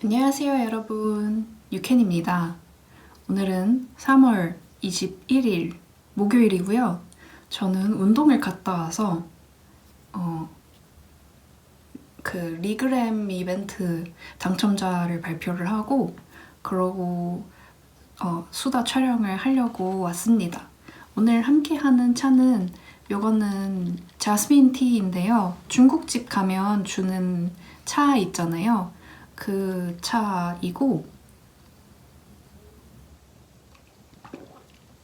안녕하세요 여러분, 유캔입니다. 오늘은 3월 21일 목요일이고요. 저는 운동을 갔다 와서 그 리그램 이벤트 당첨자를 발표를 하고 그러고 수다 촬영을 하려고 왔습니다. 오늘 함께 하는 차는 요거는 자스민 티인데요. 중국집 가면 주는 차 있잖아요. 그 차이고,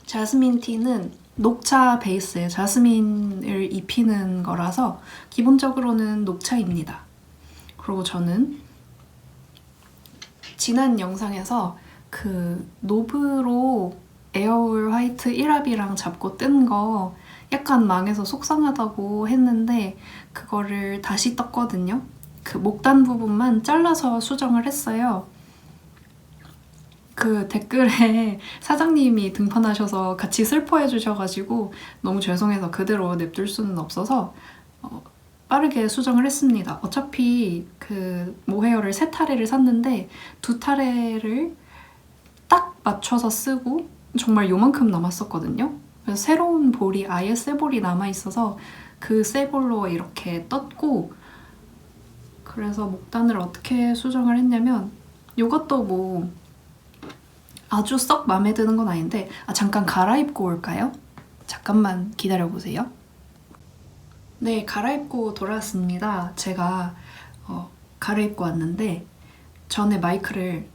자스민 티는 녹차 베이스에 자스민을 입히는 거라서 기본적으로는 녹차입니다. 그리고 저는 지난 영상에서 그 노브로 에어울 화이트 1합이랑 잡고 뜬 거 약간 망해서 속상하다고 했는데 그거를 다시 떴거든요. 그 목단 부분만 잘라서 수정을 했어요. 그 댓글에 사장님이 등판하셔서 같이 슬퍼해 주셔가지고 너무 죄송해서 그대로 냅둘 수는 없어서 빠르게 수정을 했습니다. 어차피 그 모헤어를 3타레를 샀는데 2타레를 딱 맞춰서 쓰고 정말 요만큼 남았었거든요. 그래서 새로운 볼이 아예 새 볼이 남아있어서 그 새 볼로 이렇게 떴고, 그래서 목단을 어떻게 수정을 했냐면 이것도 뭐 아주 썩 마음에 드는 건 아닌데 잠깐 갈아입고 올까요? 잠깐만 기다려보세요. 네, 갈아입고 돌아왔습니다. 제가 갈아입고 왔는데 전에 마이크를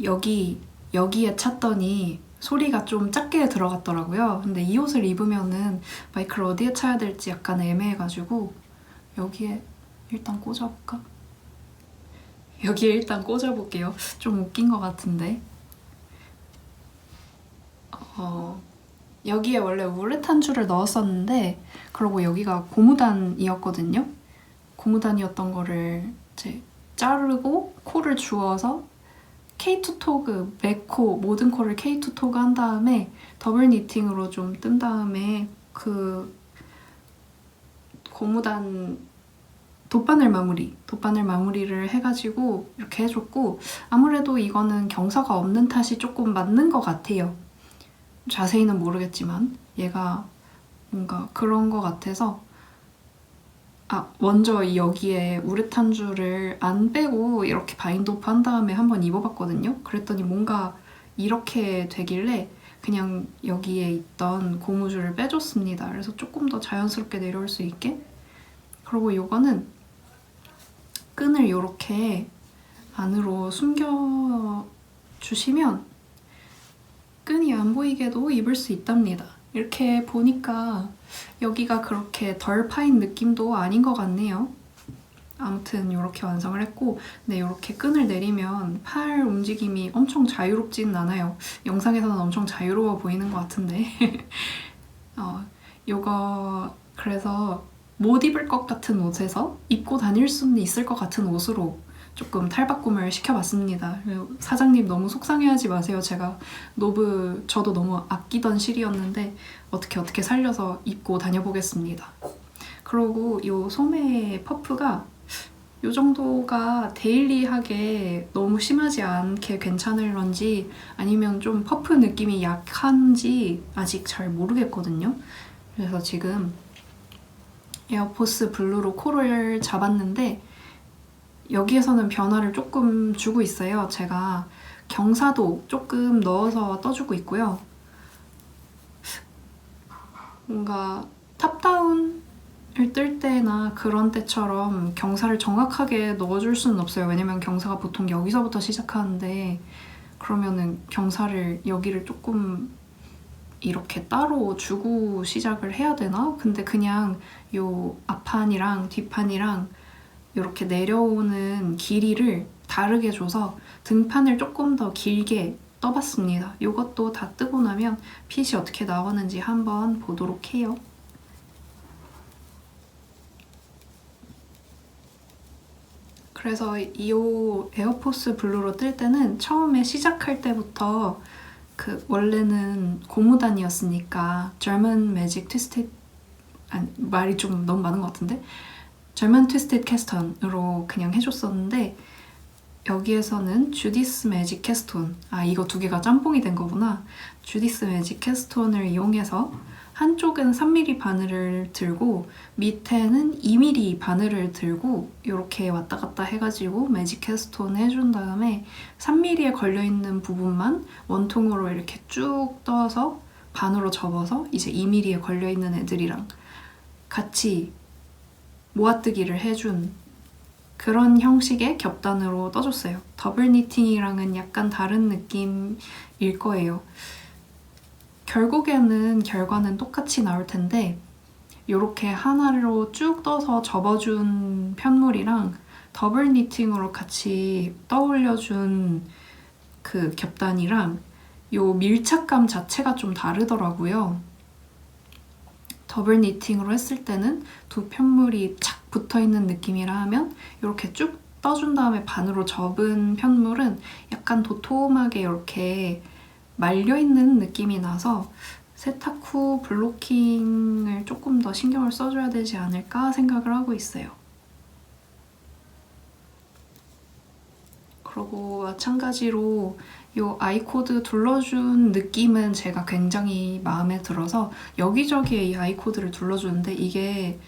여기에 찼더니 소리가 좀 작게 들어갔더라고요. 근데 이 옷을 입으면은 마이크를 어디에 차야 될지 약간 애매해가지고 여기에 일단 꽂아볼까? 여기에 일단 꽂아볼게요. 좀 웃긴 것 같은데. 여기에 원래 우레탄 줄을 넣었었는데 그러고 여기가 고무단이었거든요. 고무단이었던 거를 이제 자르고 코를 주워서 K2 토그, 맥코, 모든 코를 K2 토그 한 다음에 더블 니팅으로 좀 뜬 다음에 그 고무단 돗바늘 마무리를 해가지고 이렇게 해줬고, 아무래도 이거는 경사가 없는 탓이 조금 맞는 것 같아요. 자세히는 모르겠지만 얘가 뭔가 그런 것 같아서 먼저 여기에 우레탄 줄을 안 빼고 이렇게 바인드오프 한 다음에 한번 입어봤거든요. 그랬더니 뭔가 이렇게 되길래 그냥 여기에 있던 고무줄을 빼줬습니다. 그래서 조금 더 자연스럽게 내려올 수 있게. 그리고 이거는 끈을 이렇게 안으로 숨겨주시면 끈이 안 보이게도 입을 수 있답니다. 이렇게 보니까 여기가 그렇게 덜 파인 느낌도 아닌 것 같네요. 아무튼 이렇게 완성을 했고, 네, 이렇게 끈을 내리면 팔 움직임이 엄청 자유롭지는 않아요. 영상에서는 엄청 자유로워 보이는 것 같은데 이거 그래서 못 입을 것 같은 옷에서 입고 다닐 수는 있을 것 같은 옷으로 조금 탈바꿈을 시켜봤습니다. 사장님 너무 속상해하지 마세요. 제가 저도 너무 아끼던 실이었는데 어떻게 살려서 입고 다녀보겠습니다. 그리고 이 소매 퍼프가 이 정도가 데일리하게 너무 심하지 않게 괜찮을런지 아니면 좀 퍼프 느낌이 약한지 아직 잘 모르겠거든요. 그래서 지금 에어포스 블루로 코를 잡았는데 여기에서는 변화를 조금 주고 있어요. 제가 경사도 조금 넣어서 떠주고 있고요. 뭔가 탑다운을 뜰 때나 그런 때처럼 경사를 정확하게 넣어줄 수는 없어요. 왜냐면 경사가 보통 여기서부터 시작하는데 그러면은 경사를 여기를 조금 이렇게 따로 주고 시작을 해야 되나? 근데 그냥 요 앞판이랑 뒷판이랑 이렇게 내려오는 길이를 다르게 줘서 등판을 조금 더 길게 떠봤습니다. 이것도 다 뜨고 나면 핏이 어떻게 나오는지 한번 보도록 해요. 그래서 이 에어포스 블루로 뜰 때는 처음에 시작할 때부터 원래는 고무단이었으니까 German Magic Twisted, 말이 좀 너무 많은 것 같은데 German Twisted Caston으로 그냥 해줬었는데 여기에서는 주디스 매직 캐스톤, 이거 두 개가 짬뽕이 된 거구나. 주디스 매직 캐스톤을 이용해서 한쪽은 3mm 바늘을 들고 밑에는 2mm 바늘을 들고 이렇게 왔다 갔다 해가지고 매직 캐스톤 해준 다음에 3mm에 걸려있는 부분만 원통으로 이렇게 쭉 떠서 반으로 접어서 이제 2mm에 걸려있는 애들이랑 같이 모아뜨기를 해준 그런 형식의 겹단으로 떠줬어요. 더블 니팅이랑은 약간 다른 느낌일 거예요. 결국에는 결과는 똑같이 나올 텐데 이렇게 하나로 쭉 떠서 접어준 편물이랑 더블 니팅으로 같이 떠올려준 그 겹단이랑 요 밀착감 자체가 좀 다르더라고요. 더블 니팅으로 했을 때는 두 편물이 착 붙어있는 느낌이라 하면 이렇게 쭉 떠준 다음에 반으로 접은 편물은 약간 도톰하게 이렇게 말려있는 느낌이 나서 세탁 후 블로킹을 조금 더 신경을 써줘야 되지 않을까 생각을 하고 있어요. 그리고 마찬가지로 이 아이코드 둘러준 느낌은 제가 굉장히 마음에 들어서 여기저기에 이 아이코드를 둘러주는데 이게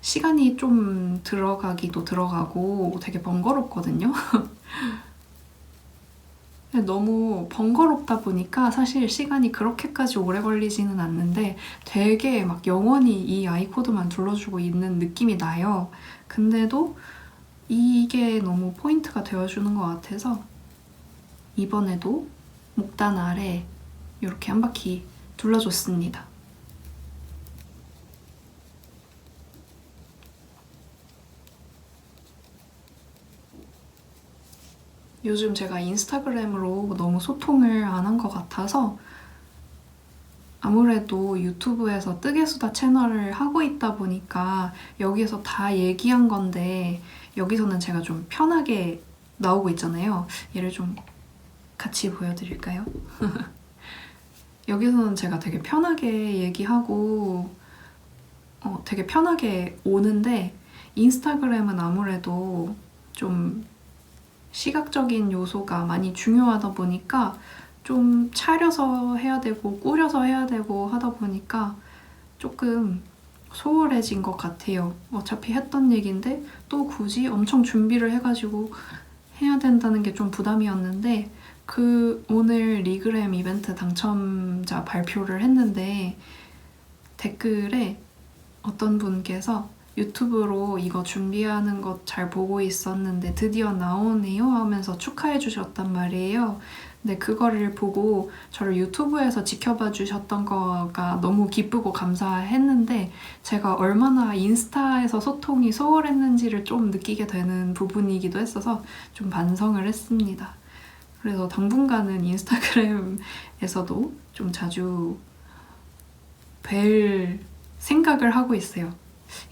시간이 좀 들어가기도 들어가고 되게 번거롭거든요. 너무 번거롭다 보니까 사실 시간이 그렇게까지 오래 걸리지는 않는데 되게 막 영원히 이 아이코드만 둘러주고 있는 느낌이 나요. 근데도 이게 너무 포인트가 되어주는 것 같아서 이번에도 목단 아래 이렇게 한 바퀴 둘러줬습니다. 요즘 제가 인스타그램으로 너무 소통을 안 한 것 같아서 아무래도 유튜브에서 뜨개수다 채널을 하고 있다 보니까 여기에서 다 얘기한 건데 여기서는 제가 좀 편하게 나오고 있잖아요. 얘를 좀 같이 보여드릴까요? 여기서는 제가 되게 편하게 얘기하고 되게 편하게 오는데 인스타그램은 아무래도 좀 시각적인 요소가 많이 중요하다 보니까 좀 차려서 해야 되고 꾸려서 해야 되고 하다 보니까 조금 소홀해진 것 같아요. 어차피 했던 얘기인데 또 굳이 엄청 준비를 해가지고 해야 된다는 게 좀 부담이었는데 오늘 리그램 이벤트 당첨자 발표를 했는데 댓글에 어떤 분께서 유튜브로 이거 준비하는 것 잘 보고 있었는데 드디어 나오네요 하면서 축하해 주셨단 말이에요. 근데 그거를 보고 저를 유튜브에서 지켜봐 주셨던 거가 너무 기쁘고 감사했는데 제가 얼마나 인스타에서 소통이 소홀했는지를 좀 느끼게 되는 부분이기도 했어서 좀 반성을 했습니다. 그래서 당분간은 인스타그램에서도 좀 자주 뵐 생각을 하고 있어요.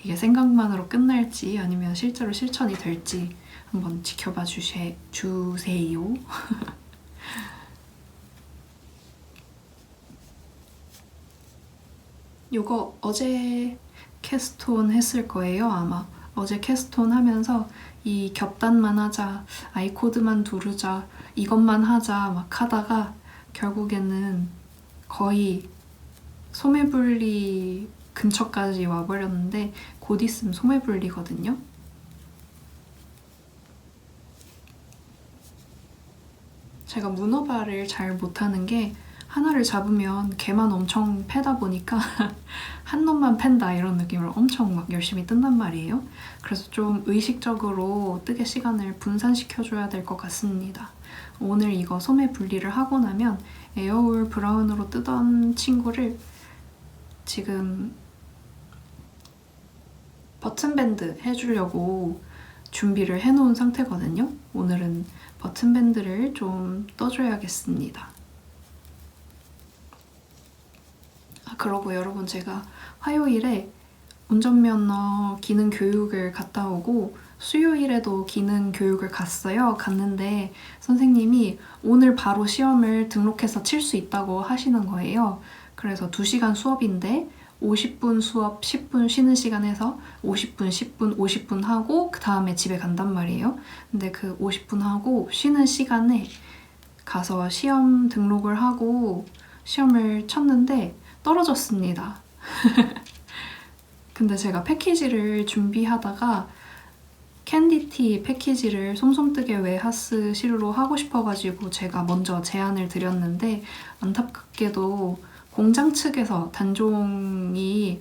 이게 생각만으로 끝날지 아니면 실제로 실천이 될지 한번 지켜봐 주세요. 요거 어제 캐스톤 했을 거예요, 아마. 어제 캐스톤 하면서 이 겹단만 하자, 아이코드만 두르자, 이것만 하자 막 하다가 결국에는 거의 소매분리 근처까지 와버렸는데 곧 있으면 소매분리거든요. 제가 문어발을 잘 못하는 게 하나를 잡으면 걔만 엄청 패다 보니까 한 놈만 팬다 이런 느낌으로 엄청 막 열심히 뜬단 말이에요. 그래서 좀 의식적으로 뜨개 시간을 분산시켜줘야 될 것 같습니다. 오늘 이거 소매 분리를 하고 나면 에어울 브라운으로 뜨던 친구를 지금 버튼밴드 해주려고 준비를 해놓은 상태거든요. 오늘은 버튼밴드를 좀 떠줘야겠습니다. 그러고 여러분 제가 화요일에 운전면허 기능 교육을 갔다 오고 수요일에도 기능 교육을 갔는데 선생님이 오늘 바로 시험을 등록해서 칠 수 있다고 하시는 거예요. 그래서 2시간 수업인데 50분 수업, 10분 쉬는 시간 해서 50분, 10분, 50분 하고 그 다음에 집에 간단 말이에요. 근데 그 50분 하고 쉬는 시간에 가서 시험 등록을 하고 시험을 쳤는데 떨어졌습니다. 근데 제가 패키지를 준비하다가 캔디티 패키지를 솜솜뜨개 웨하스 실로 하고 싶어가지고 제가 먼저 제안을 드렸는데 안타깝게도 공장 측에서 단종이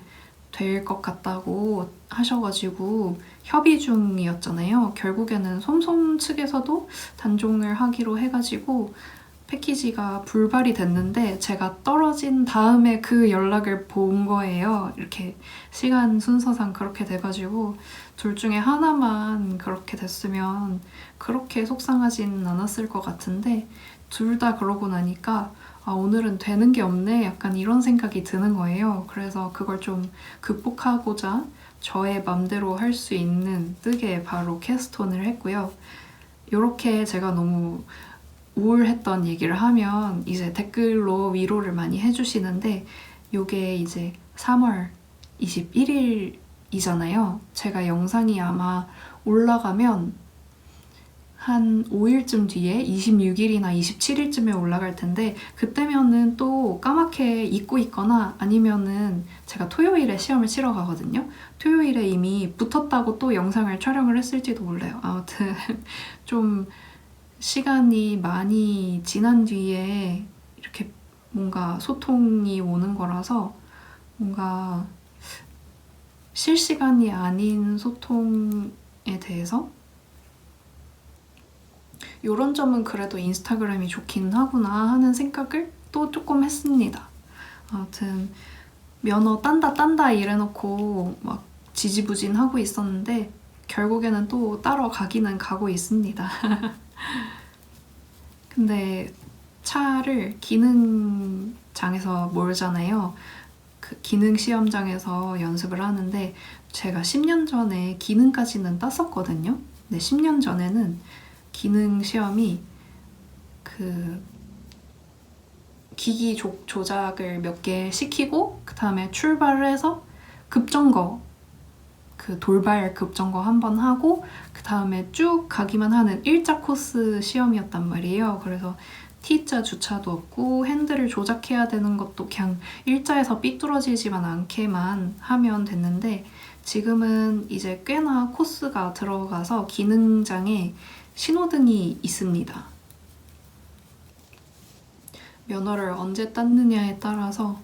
될 것 같다고 하셔가지고 협의 중이었잖아요. 결국에는 솜솜 측에서도 단종을 하기로 해가지고 패키지가 불발이 됐는데 제가 떨어진 다음에 그 연락을 본 거예요. 이렇게 시간 순서상 그렇게 돼가지고 둘 중에 하나만 그렇게 됐으면 그렇게 속상하진 않았을 것 같은데 둘 다 그러고 나니까 아, 오늘은 되는 게 없네 약간 이런 생각이 드는 거예요. 그래서 그걸 좀 극복하고자 저의 맘대로 할 수 있는 뜨개 바로 캐스톤을 했고요. 이렇게 제가 너무 우울했던 얘기를 하면 이제 댓글로 위로를 많이 해주시는데 요게 이제 3월 21일이잖아요. 제가 영상이 아마 올라가면 한 5일쯤 뒤에 26일이나 27일쯤에 올라갈 텐데 그때면은 또 까맣게 잊고 있거나 아니면은 제가 토요일에 시험을 치러 가거든요. 토요일에 이미 붙었다고 또 영상을 촬영을 했을지도 몰라요. 아무튼 좀 시간이 많이 지난 뒤에 이렇게 뭔가 소통이 오는 거라서 뭔가 실시간이 아닌 소통에 대해서 이런 점은 그래도 인스타그램이 좋긴 하구나 하는 생각을 또 조금 했습니다. 아무튼 면허 딴다 이래놓고 막 지지부진하고 있었는데 결국에는 또 따러 가기는 가고 있습니다. 근데 차를 기능장에서 몰잖아요. 그 기능 시험장에서 연습을 하는데 제가 10년 전에 기능까지는 땄었거든요. 근데 10년 전에는 기능 시험이 그 기기 조작을 몇 개 시키고 그 다음에 출발을 해서 급정거 그 돌발 급정거 한 번 하고 그 다음에 쭉 가기만 하는 일자 코스 시험이었단 말이에요. 그래서 T자 주차도 없고 핸들을 조작해야 되는 것도 그냥 일자에서 삐뚤어지지만 않게만 하면 됐는데 지금은 이제 꽤나 코스가 들어가서 기능장에 신호등이 있습니다. 면허를 언제 땄느냐에 따라서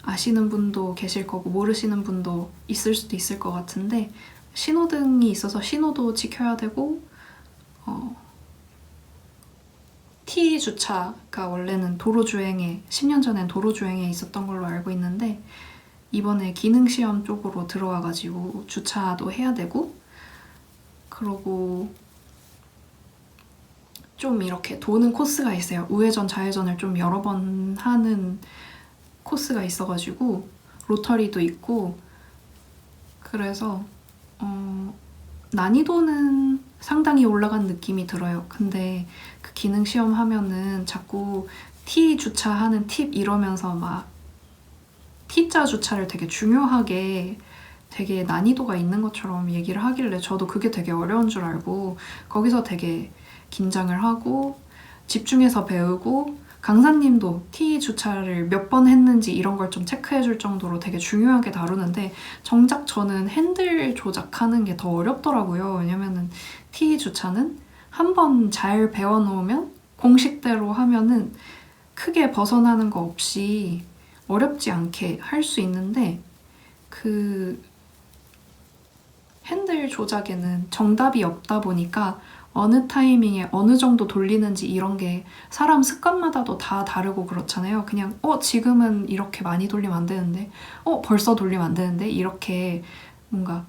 아시는 분도 계실 거고 모르시는 분도 있을 수도 있을 것 같은데 신호등이 있어서 신호도 지켜야 되고 T 주차가 원래는 도로주행에 10년 전엔 도로주행에 있었던 걸로 알고 있는데 이번에 기능시험 쪽으로 들어와가지고 주차도 해야 되고 그러고 좀 이렇게 도는 코스가 있어요. 우회전 좌회전을 좀 여러 번 하는 코스가 있어가지고 로터리도 있고 그래서 난이도는 상당히 올라간 느낌이 들어요. 근데 그 기능 시험 하면은 자꾸 T 주차하는 팁 이러면서 막 T자 주차를 되게 중요하게 되게 난이도가 있는 것처럼 얘기를 하길래 저도 그게 되게 어려운 줄 알고 거기서 되게 긴장을 하고 집중해서 배우고 강사님도 T 주차를 몇 번 했는지 이런 걸 좀 체크해줄 정도로 되게 중요하게 다루는데 정작 저는 핸들 조작하는 게 더 어렵더라고요. 왜냐면은 T 주차는 한 번 잘 배워놓으면 공식대로 하면은 크게 벗어나는 거 없이 어렵지 않게 할 수 있는데 그 핸들 조작에는 정답이 없다 보니까 어느 타이밍에 어느 정도 돌리는지 이런 게 사람 습관마다도 다 다르고 그렇잖아요. 그냥 지금은 이렇게 많이 돌리면 안 되는데 벌써 돌리면 안 되는데 이렇게 뭔가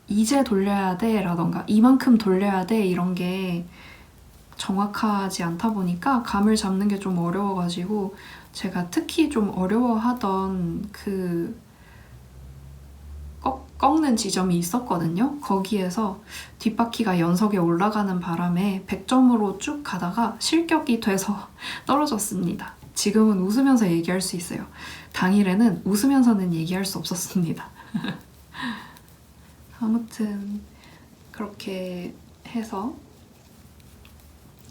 이제 돌려야 돼 라던가 이만큼 돌려야 돼 이런 게 정확하지 않다 보니까 감을 잡는 게 좀 어려워가지고 제가 특히 좀 어려워하던 그 꺾는 지점이 있었거든요. 거기에서 뒷바퀴가 연석에 올라가는 바람에 100점으로 쭉 가다가 실격이 돼서 떨어졌습니다. 지금은 웃으면서 얘기할 수 있어요. 당일에는 웃으면서는 얘기할 수 없었습니다. 아무튼 그렇게 해서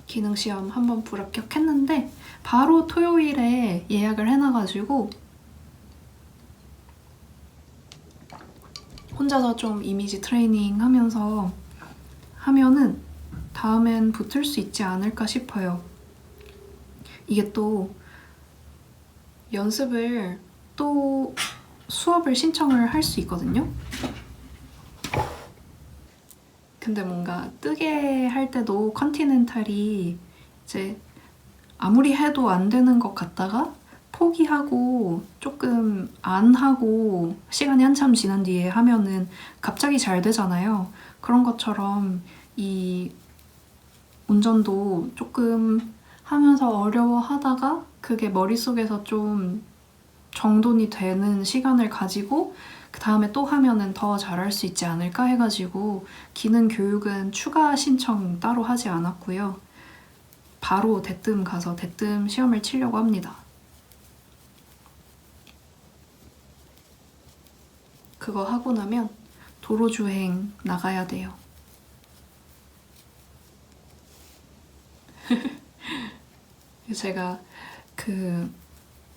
기능시험 한번 불합격했는데 바로 토요일에 예약을 해놔가지고 혼자서 좀 이미지 트레이닝 하면서 하면은 다음엔 붙을 수 있지 않을까 싶어요. 이게 또 연습을 또 수업을 신청을 할 수 있거든요. 근데 뭔가 뜨게 할 때도 컨티넨탈이 이제 아무리 해도 안 되는 것 같다가 포기하고 조금 안 하고 시간이 한참 지난 뒤에 하면은 갑자기 잘 되잖아요. 그런 것처럼 이 운전도 조금 하면서 어려워하다가 그게 머릿속에서 좀 정돈이 되는 시간을 가지고 그 다음에 또 하면은 더 잘할 수 있지 않을까 해가지고 기능 교육은 추가 신청 따로 하지 않았고요. 바로 대뜸 가서 대뜸 시험을 치려고 합니다. 그거 하고 나면 도로주행 나가야 돼요. 제가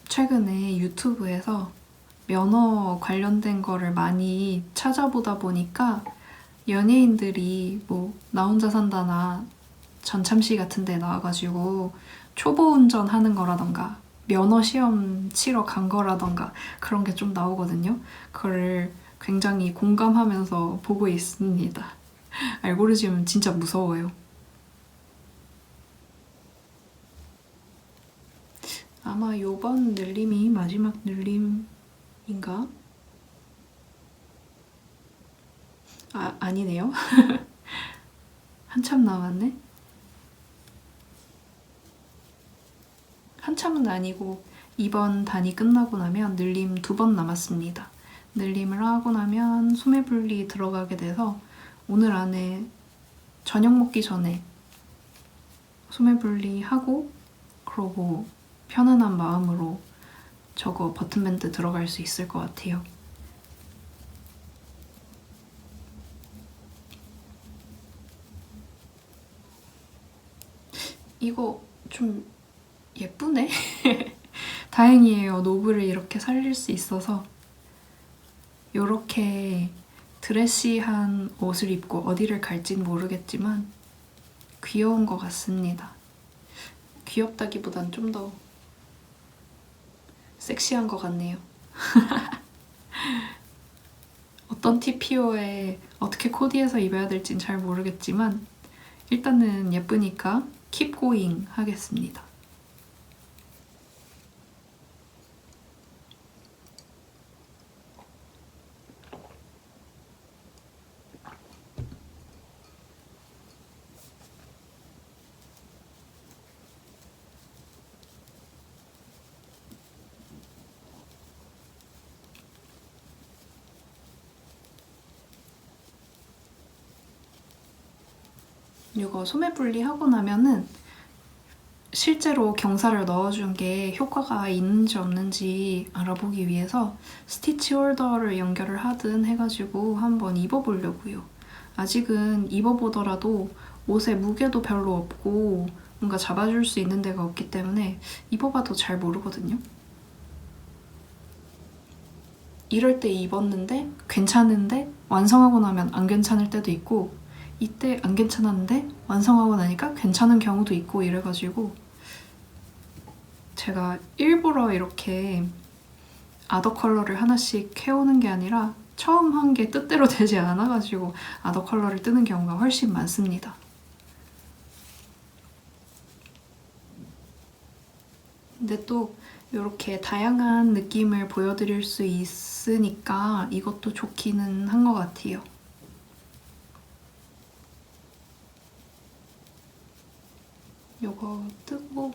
최근에 유튜브에서 면허 관련된 거를 많이 찾아보다 보니까 연예인들이 뭐 나 혼자 산다나 전참시 같은 데 나와가지고 초보 운전하는 거라던가 면허 시험 치러 간 거라던가 그런 게 좀 나오거든요. 그걸 굉장히 공감하면서 보고 있습니다. 알고리즘 진짜 무서워요. 아마 요번 늘림이 마지막 늘림인가? 아니네요. 한참 남았네. 한참은 아니고 이번 단이 끝나고 나면 늘림 2번 남았습니다. 늘림을 하고 나면 소매분리 들어가게 돼서 오늘 안에 저녁 먹기 전에 소매분리 하고 그러고 편안한 마음으로 저거 버튼밴드 들어갈 수 있을 것 같아요. 이거 좀 예쁘네? 다행이에요. 노브를 이렇게 살릴 수 있어서. 이렇게 드레시한 옷을 입고 어디를 갈진 모르겠지만 귀여운 것 같습니다. 귀엽다기보단 좀 더 섹시한 것 같네요. 어떤 TPO에 어떻게 코디해서 입어야 될진 잘 모르겠지만 일단은 예쁘니까 keep going 하겠습니다. 이거 소매 분리하고 나면은 실제로 경사를 넣어준 게 효과가 있는지 없는지 알아보기 위해서 스티치 홀더를 연결을 하든 해가지고 한번 입어보려고요. 아직은 입어보더라도 옷에 무게도 별로 없고 뭔가 잡아줄 수 있는 데가 없기 때문에 입어봐도 잘 모르거든요. 이럴 때 입었는데 괜찮은데 완성하고 나면 안 괜찮을 때도 있고 이때 안 괜찮았는데 완성하고 나니까 괜찮은 경우도 있고 이래가지고 제가 일부러 이렇게 아더 컬러를 하나씩 해오는 게 아니라 처음 한 게 뜻대로 되지 않아가지고 아더 컬러를 뜨는 경우가 훨씬 많습니다. 근데 또 이렇게 다양한 느낌을 보여드릴 수 있으니까 이것도 좋기는 한 것 같아요. 요거 뜨고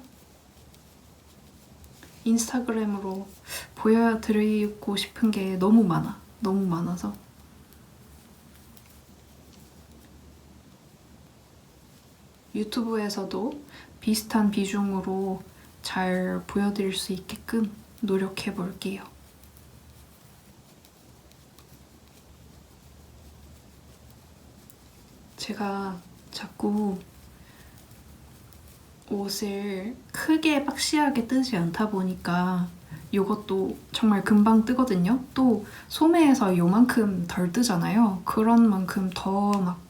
인스타그램으로 보여드리고 싶은 게 너무 많아. 너무 많아서. 유튜브에서도 비슷한 비중으로 잘 보여드릴 수 있게끔 노력해 볼게요. 제가 자꾸 옷을 크게 박시하게 뜨지 않다 보니까 이것도 정말 금방 뜨거든요. 또 소매에서 요만큼 덜 뜨잖아요. 그런 만큼 더 막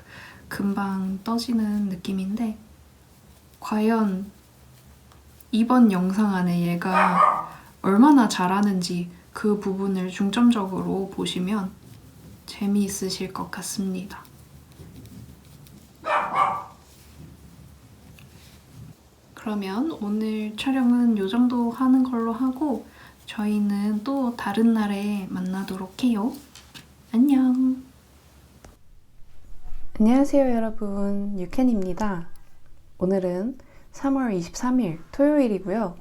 금방 떠지는 느낌인데 과연 이번 영상 안에 얘가 얼마나 잘하는지 그 부분을 중점적으로 보시면 재미있으실 것 같습니다. 그러면 오늘 촬영은 이 정도 하는 걸로 하고 저희는 또 다른 날에 만나도록 해요. 안녕. 안녕하세요 여러분, 유캔입니다. 오늘은 3월 23일 토요일이고요.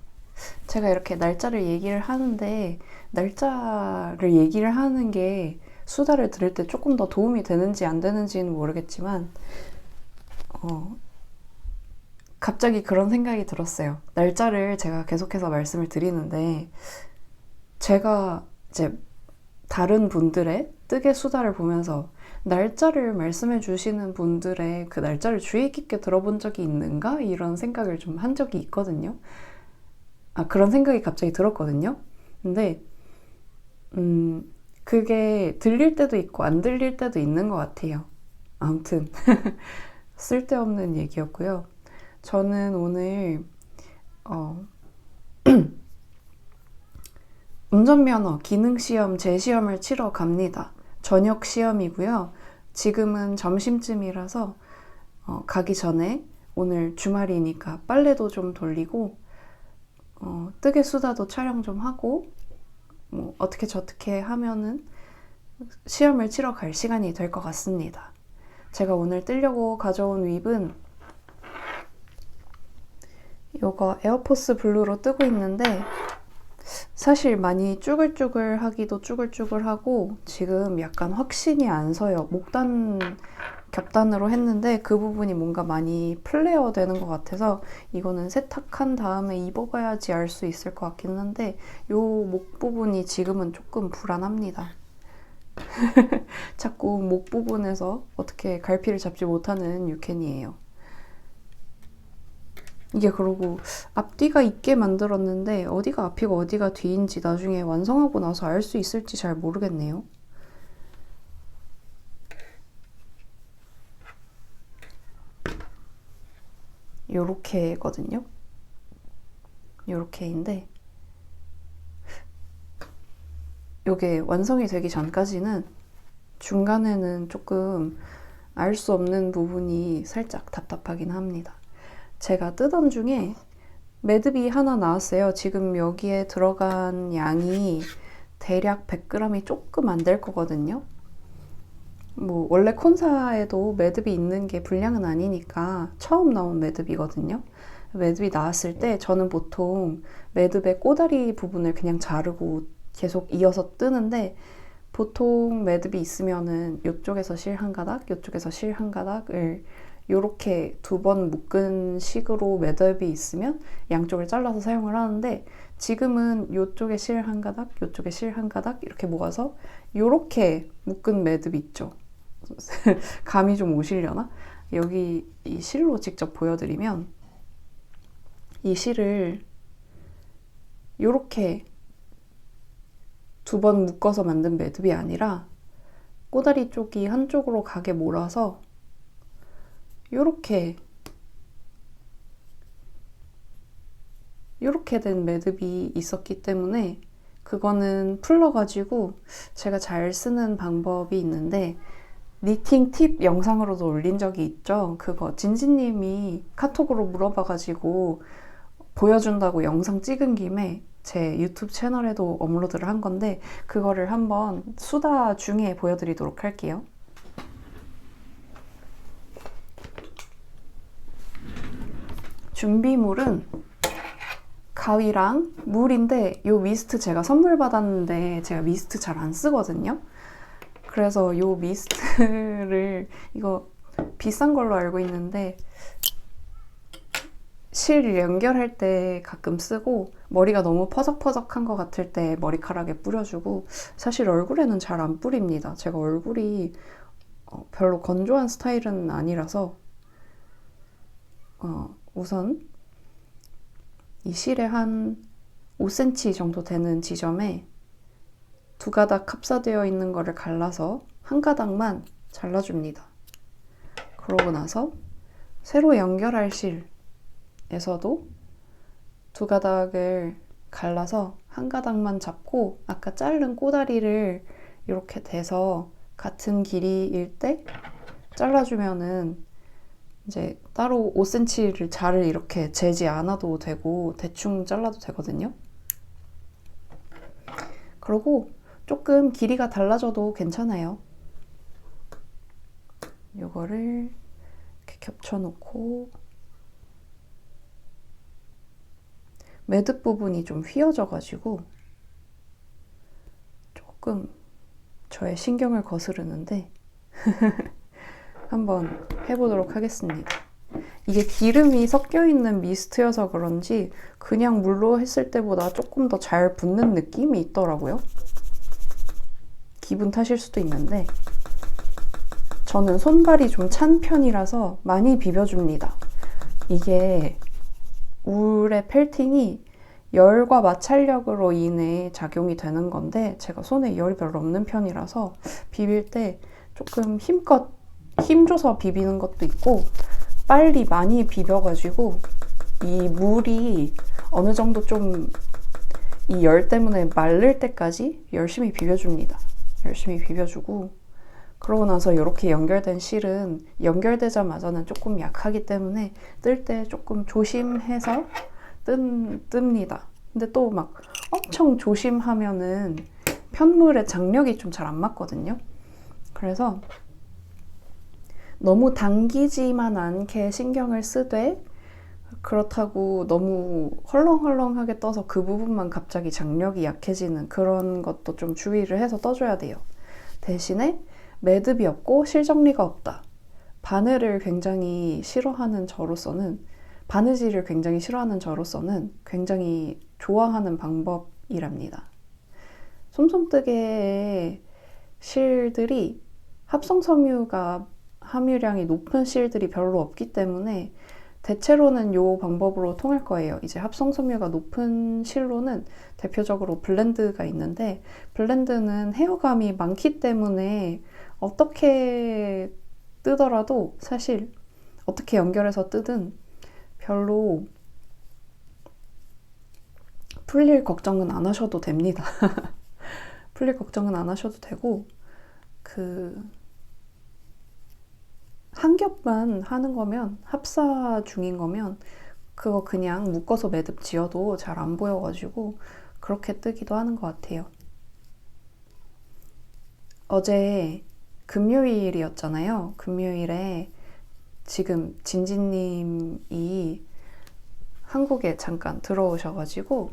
제가 이렇게 날짜를 얘기를 하는데 날짜를 얘기를 하는 게 수다를 들을 때 조금 더 도움이 되는지 안 되는지는 모르겠지만 갑자기 그런 생각이 들었어요. 날짜를 제가 계속해서 말씀을 드리는데 제가 이제 다른 분들의 뜨개 수다를 보면서 날짜를 말씀해 주시는 분들의 그 날짜를 주의 깊게 들어본 적이 있는가? 이런 생각을 좀 한 적이 있거든요. 그런 생각이 갑자기 들었거든요. 근데 그게 들릴 때도 있고 안 들릴 때도 있는 것 같아요. 아무튼 쓸데없는 얘기였고요. 저는 오늘 운전면허 기능시험 재시험을 치러 갑니다. 저녁 시험이고요. 지금은 점심쯤이라서 가기 전에 오늘 주말이니까 빨래도 좀 돌리고 뜨개 수다도 촬영 좀 하고 뭐 어떻게 저떻게 하면은 시험을 치러 갈 시간이 될 것 같습니다. 제가 오늘 뜨려고 가져온 윕은 이거 에어포스 블루로 뜨고 있는데 사실 많이 쭈글쭈글하기도 쭈글쭈글하고 지금 약간 확신이 안 서요. 목단 겹단으로 했는데 그 부분이 뭔가 많이 플레어 되는 것 같아서 이거는 세탁한 다음에 입어봐야지 알 수 있을 것 같긴 한데 요 목 부분이 지금은 조금 불안합니다. 자꾸 목 부분에서 어떻게 갈피를 잡지 못하는 유캔이에요. 이게 그러고 앞뒤가 있게 만들었는데 어디가 앞이고 어디가 뒤인지 나중에 완성하고 나서 알 수 있을지 잘 모르겠네요. 요렇게거든요. 요렇게인데 요게 완성이 되기 전까지는 중간에는 조금 알 수 없는 부분이 살짝 답답하긴 합니다. 제가 뜨던 중에 매듭이 하나 나왔어요. 지금 여기에 들어간 양이 대략 100g이 조금 안 될 거거든요. 뭐 원래 콘사에도 매듭이 있는 게 불량은 아니니까 처음 나온 매듭이거든요. 매듭이 나왔을 때 저는 보통 매듭의 꼬다리 부분을 그냥 자르고 계속 이어서 뜨는데 보통 매듭이 있으면은 이쪽에서 실 한 가닥, 이쪽에서 실 한 가닥을 요렇게 두 번 묶은 식으로 매듭이 있으면 양쪽을 잘라서 사용을 하는데 지금은 요쪽에 실 한 가닥, 요쪽에 실 한 가닥 이렇게 모아서 요렇게 묶은 매듭이 있죠. 감이 좀 오시려나? 여기 이 실로 직접 보여드리면 이 실을 요렇게 두 번 묶어서 만든 매듭이 아니라 꼬다리 쪽이 한쪽으로 가게 몰아서 요렇게 된 매듭이 있었기 때문에 그거는 풀러가지고 제가 잘 쓰는 방법이 있는데 니팅 팁 영상으로도 올린 적이 있죠. 그거 진지님이 카톡으로 물어봐가지고 보여준다고 영상 찍은 김에 제 유튜브 채널에도 업로드를 한 건데 그거를 한번 수다 중에 보여드리도록 할게요. 준비물은 가위랑 물인데 요 미스트 제가 선물 받았는데 제가 미스트 잘 안 쓰거든요. 그래서 요 미스트를 이거 비싼 걸로 알고 있는데 실 연결할 때 가끔 쓰고, 머리가 너무 퍼석퍼석한 것 같을 때 머리카락에 뿌려주고, 사실 얼굴에는 잘 안 뿌립니다. 제가 얼굴이 별로 건조한 스타일은 아니라서 우선 이 실에 한 5cm 정도 되는 지점에 두 가닥 합사되어 있는 거를 갈라서 한 가닥만 잘라줍니다. 그러고 나서 새로 연결할 실에서도 두 가닥을 갈라서 한 가닥만 잡고 아까 자른 꼬다리를 이렇게 대서 같은 길이일 때 잘라주면은 이제 따로 5cm를 자를 이렇게 재지 않아도 되고 대충 잘라도 되거든요. 그리고 조금 길이가 달라져도 괜찮아요. 이거를 이렇게 겹쳐놓고 매듭 부분이 좀 휘어져가지고 조금 저의 신경을 거스르는데 한번 해보도록 하겠습니다. 이게 기름이 섞여있는 미스트여서 그런지 그냥 물로 했을 때보다 조금 더 잘 붙는 느낌이 있더라고요. 기분 탓일 수도 있는데 저는 손발이 좀 찬 편이라서 많이 비벼줍니다. 이게 울의 펠팅이 열과 마찰력으로 인해 작용이 되는 건데 제가 손에 열이 별로 없는 편이라서 비빌 때 조금 힘껏 힘줘서 비비는 것도 있고 빨리 많이 비벼가지고 이 물이 어느 정도 좀 이 열 때문에 마를 때까지 열심히 비벼줍니다. 열심히 비벼주고 그러고 나서 이렇게 연결된 실은 연결되자마자는 조금 약하기 때문에 뜰 때 조금 조심해서 뜹니다. 근데 또 막 엄청 조심하면은 편물의 장력이 좀 잘 안 맞거든요. 그래서 너무 당기지만 않게 신경을 쓰되 그렇다고 너무 헐렁헐렁하게 떠서 그 부분만 갑자기 장력이 약해지는 그런 것도 좀 주의를 해서 떠줘야 돼요. 대신에 매듭이 없고 실정리가 없다. 바느질을 굉장히 싫어하는 저로서는 굉장히 좋아하는 방법이랍니다. 솜솜뜨개의 실들이 합성섬유가 함유량이 높은 실들이 별로 없기 때문에 대체로는 이 방법으로 통할 거예요. 이제 합성섬유가 높은 실로는 대표적으로 블렌드가 있는데 블렌드는 헤어감이 많기 때문에 어떻게 뜨더라도 사실 어떻게 연결해서 뜨든 별로 풀릴 걱정은 안 하셔도 됩니다. 풀릴 걱정은 안 하셔도 되고 한 겹만 하는 거면 합사 중인 거면 그거 그냥 묶어서 매듭 지어도 잘 안 보여가지고 그렇게 뜨기도 하는 것 같아요. 어제 금요일이었잖아요. 금요일에 지금 진지님이 한국에 잠깐 들어오셔가지고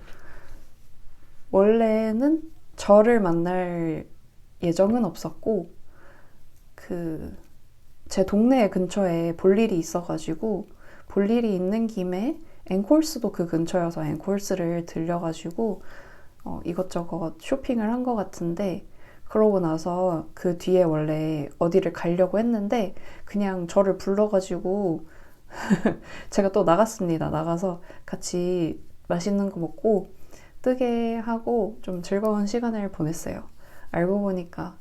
원래는 저를 만날 예정은 없었고 제 동네 근처에 볼 일이 있어가지고 볼 일이 있는 김에 앵콜스도 그 근처여서 앵콜스를 들려가지고 이것저것 쇼핑을 한 것 같은데 그러고 나서 그 뒤에 원래 어디를 가려고 했는데 그냥 저를 불러가지고 제가 또 나갔습니다. 나가서 같이 맛있는 거 먹고 뜨개 하고 좀 즐거운 시간을 보냈어요. 알고 보니까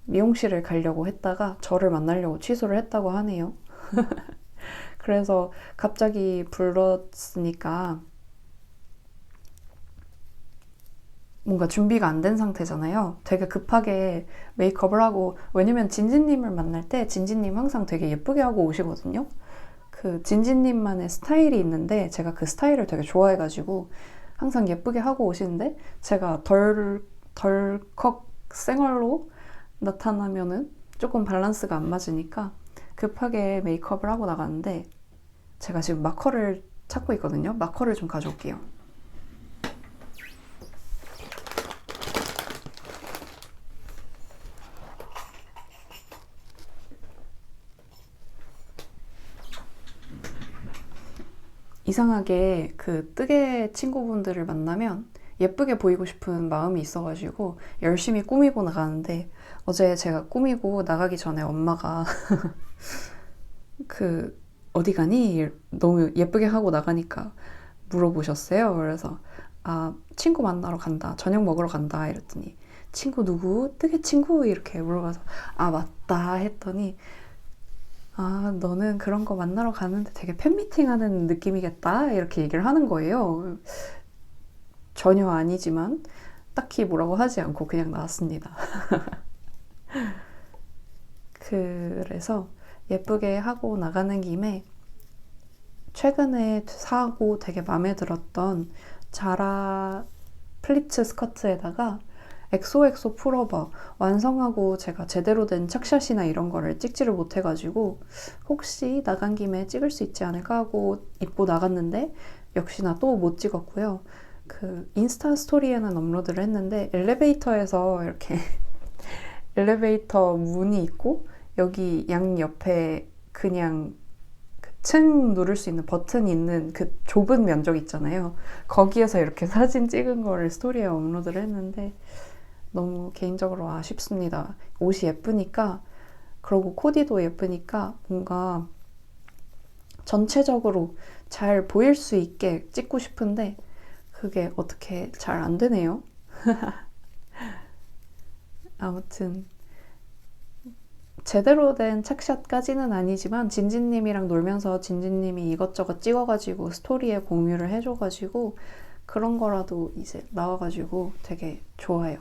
미용실을 가려고 했다가 저를 만나려고 취소를 했다고 하네요. 그래서 갑자기 불렀으니까 뭔가 준비가 안 된 상태잖아요. 되게 급하게 메이크업을 하고 왜냐면 진지님을 만날 때 진지님 항상 되게 예쁘게 하고 오시거든요. 그 진지님만의 스타일이 있는데 제가 그 스타일을 되게 좋아해가지고 항상 예쁘게 하고 오시는데 제가 덜컥 생얼로 나타나면은 조금 밸런스가 안 맞으니까 급하게 메이크업을 하고 나갔는데 제가 지금 마커를 찾고 있거든요. 마커를 좀 가져올게요. 이상하게 그 뜨개 친구분들을 만나면 예쁘게 보이고 싶은 마음이 있어가지고 열심히 꾸미고 나가는데, 어제 제가 꾸미고 나가기 전에 엄마가 그 어디 가니? 너무 예쁘게 하고 나가니까 물어보셨어요. 그래서 친구 만나러 간다, 저녁 먹으러 간다 이랬더니, 친구 누구? 뜨개 친구? 이렇게 물어봐서 맞다 했더니, 너는 그런 거 만나러 가는데 되게 팬미팅 하는 느낌이겠다 이렇게 얘기를 하는 거예요. 전혀 아니지만 딱히 뭐라고 하지 않고 그냥 나왔습니다. 그래서 예쁘게 하고 나가는 김에 최근에 사고 되게 마음에 들었던 자라 플리츠 스커트에다가 엑소엑소 풀오버 완성하고 제가 제대로 된 착샷이나 이런 거를 찍지를 못해가지고 혹시 나간 김에 찍을 수 있지 않을까 하고 입고 나갔는데 역시나 또 못 찍었고요. 그 인스타 스토리에는 업로드를 했는데 엘리베이터에서 이렇게 엘리베이터 문이 있고 여기 양 옆에 그냥 층 누를 수 있는 버튼이 있는 그 좁은 면적 있잖아요. 거기에서 이렇게 사진 찍은 거를 스토리에 업로드를 했는데 너무 개인적으로 아쉽습니다. 옷이 예쁘니까, 그리고 코디도 예쁘니까 뭔가 전체적으로 잘 보일 수 있게 찍고 싶은데 그게 어떻게 잘 안 되네요. 아무튼 제대로 된 착샷까지는 아니지만 진진님이랑 놀면서 진진님이 이것저것 찍어가지고 스토리에 공유를 해줘가지고 그런 거라도 이제 나와가지고 되게 좋아요.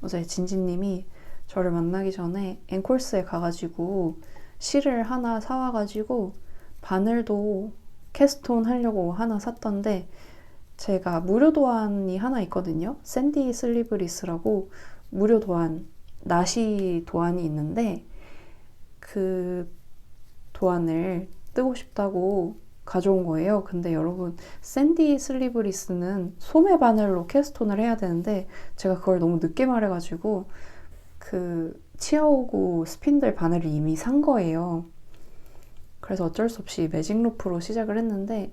어제 진진님이 저를 만나기 전에 앵콜스에 가가지고 실을 하나 사와가지고 바늘도 캐스톤 하려고 하나 샀던데, 제가 무료 도안이 하나 있거든요. 샌디 슬리브리스라고 무료 도안, 나시 도안이 있는데 그 도안을 뜨고 싶다고 가져온 거예요. 근데 여러분, 샌디 슬리브리스는 소매 바늘로 캐스톤을 해야 되는데 제가 그걸 너무 늦게 말해가지고 그 치아오구 스핀들 바늘을 이미 산 거예요. 그래서 어쩔 수 없이 매직 로프로 시작을 했는데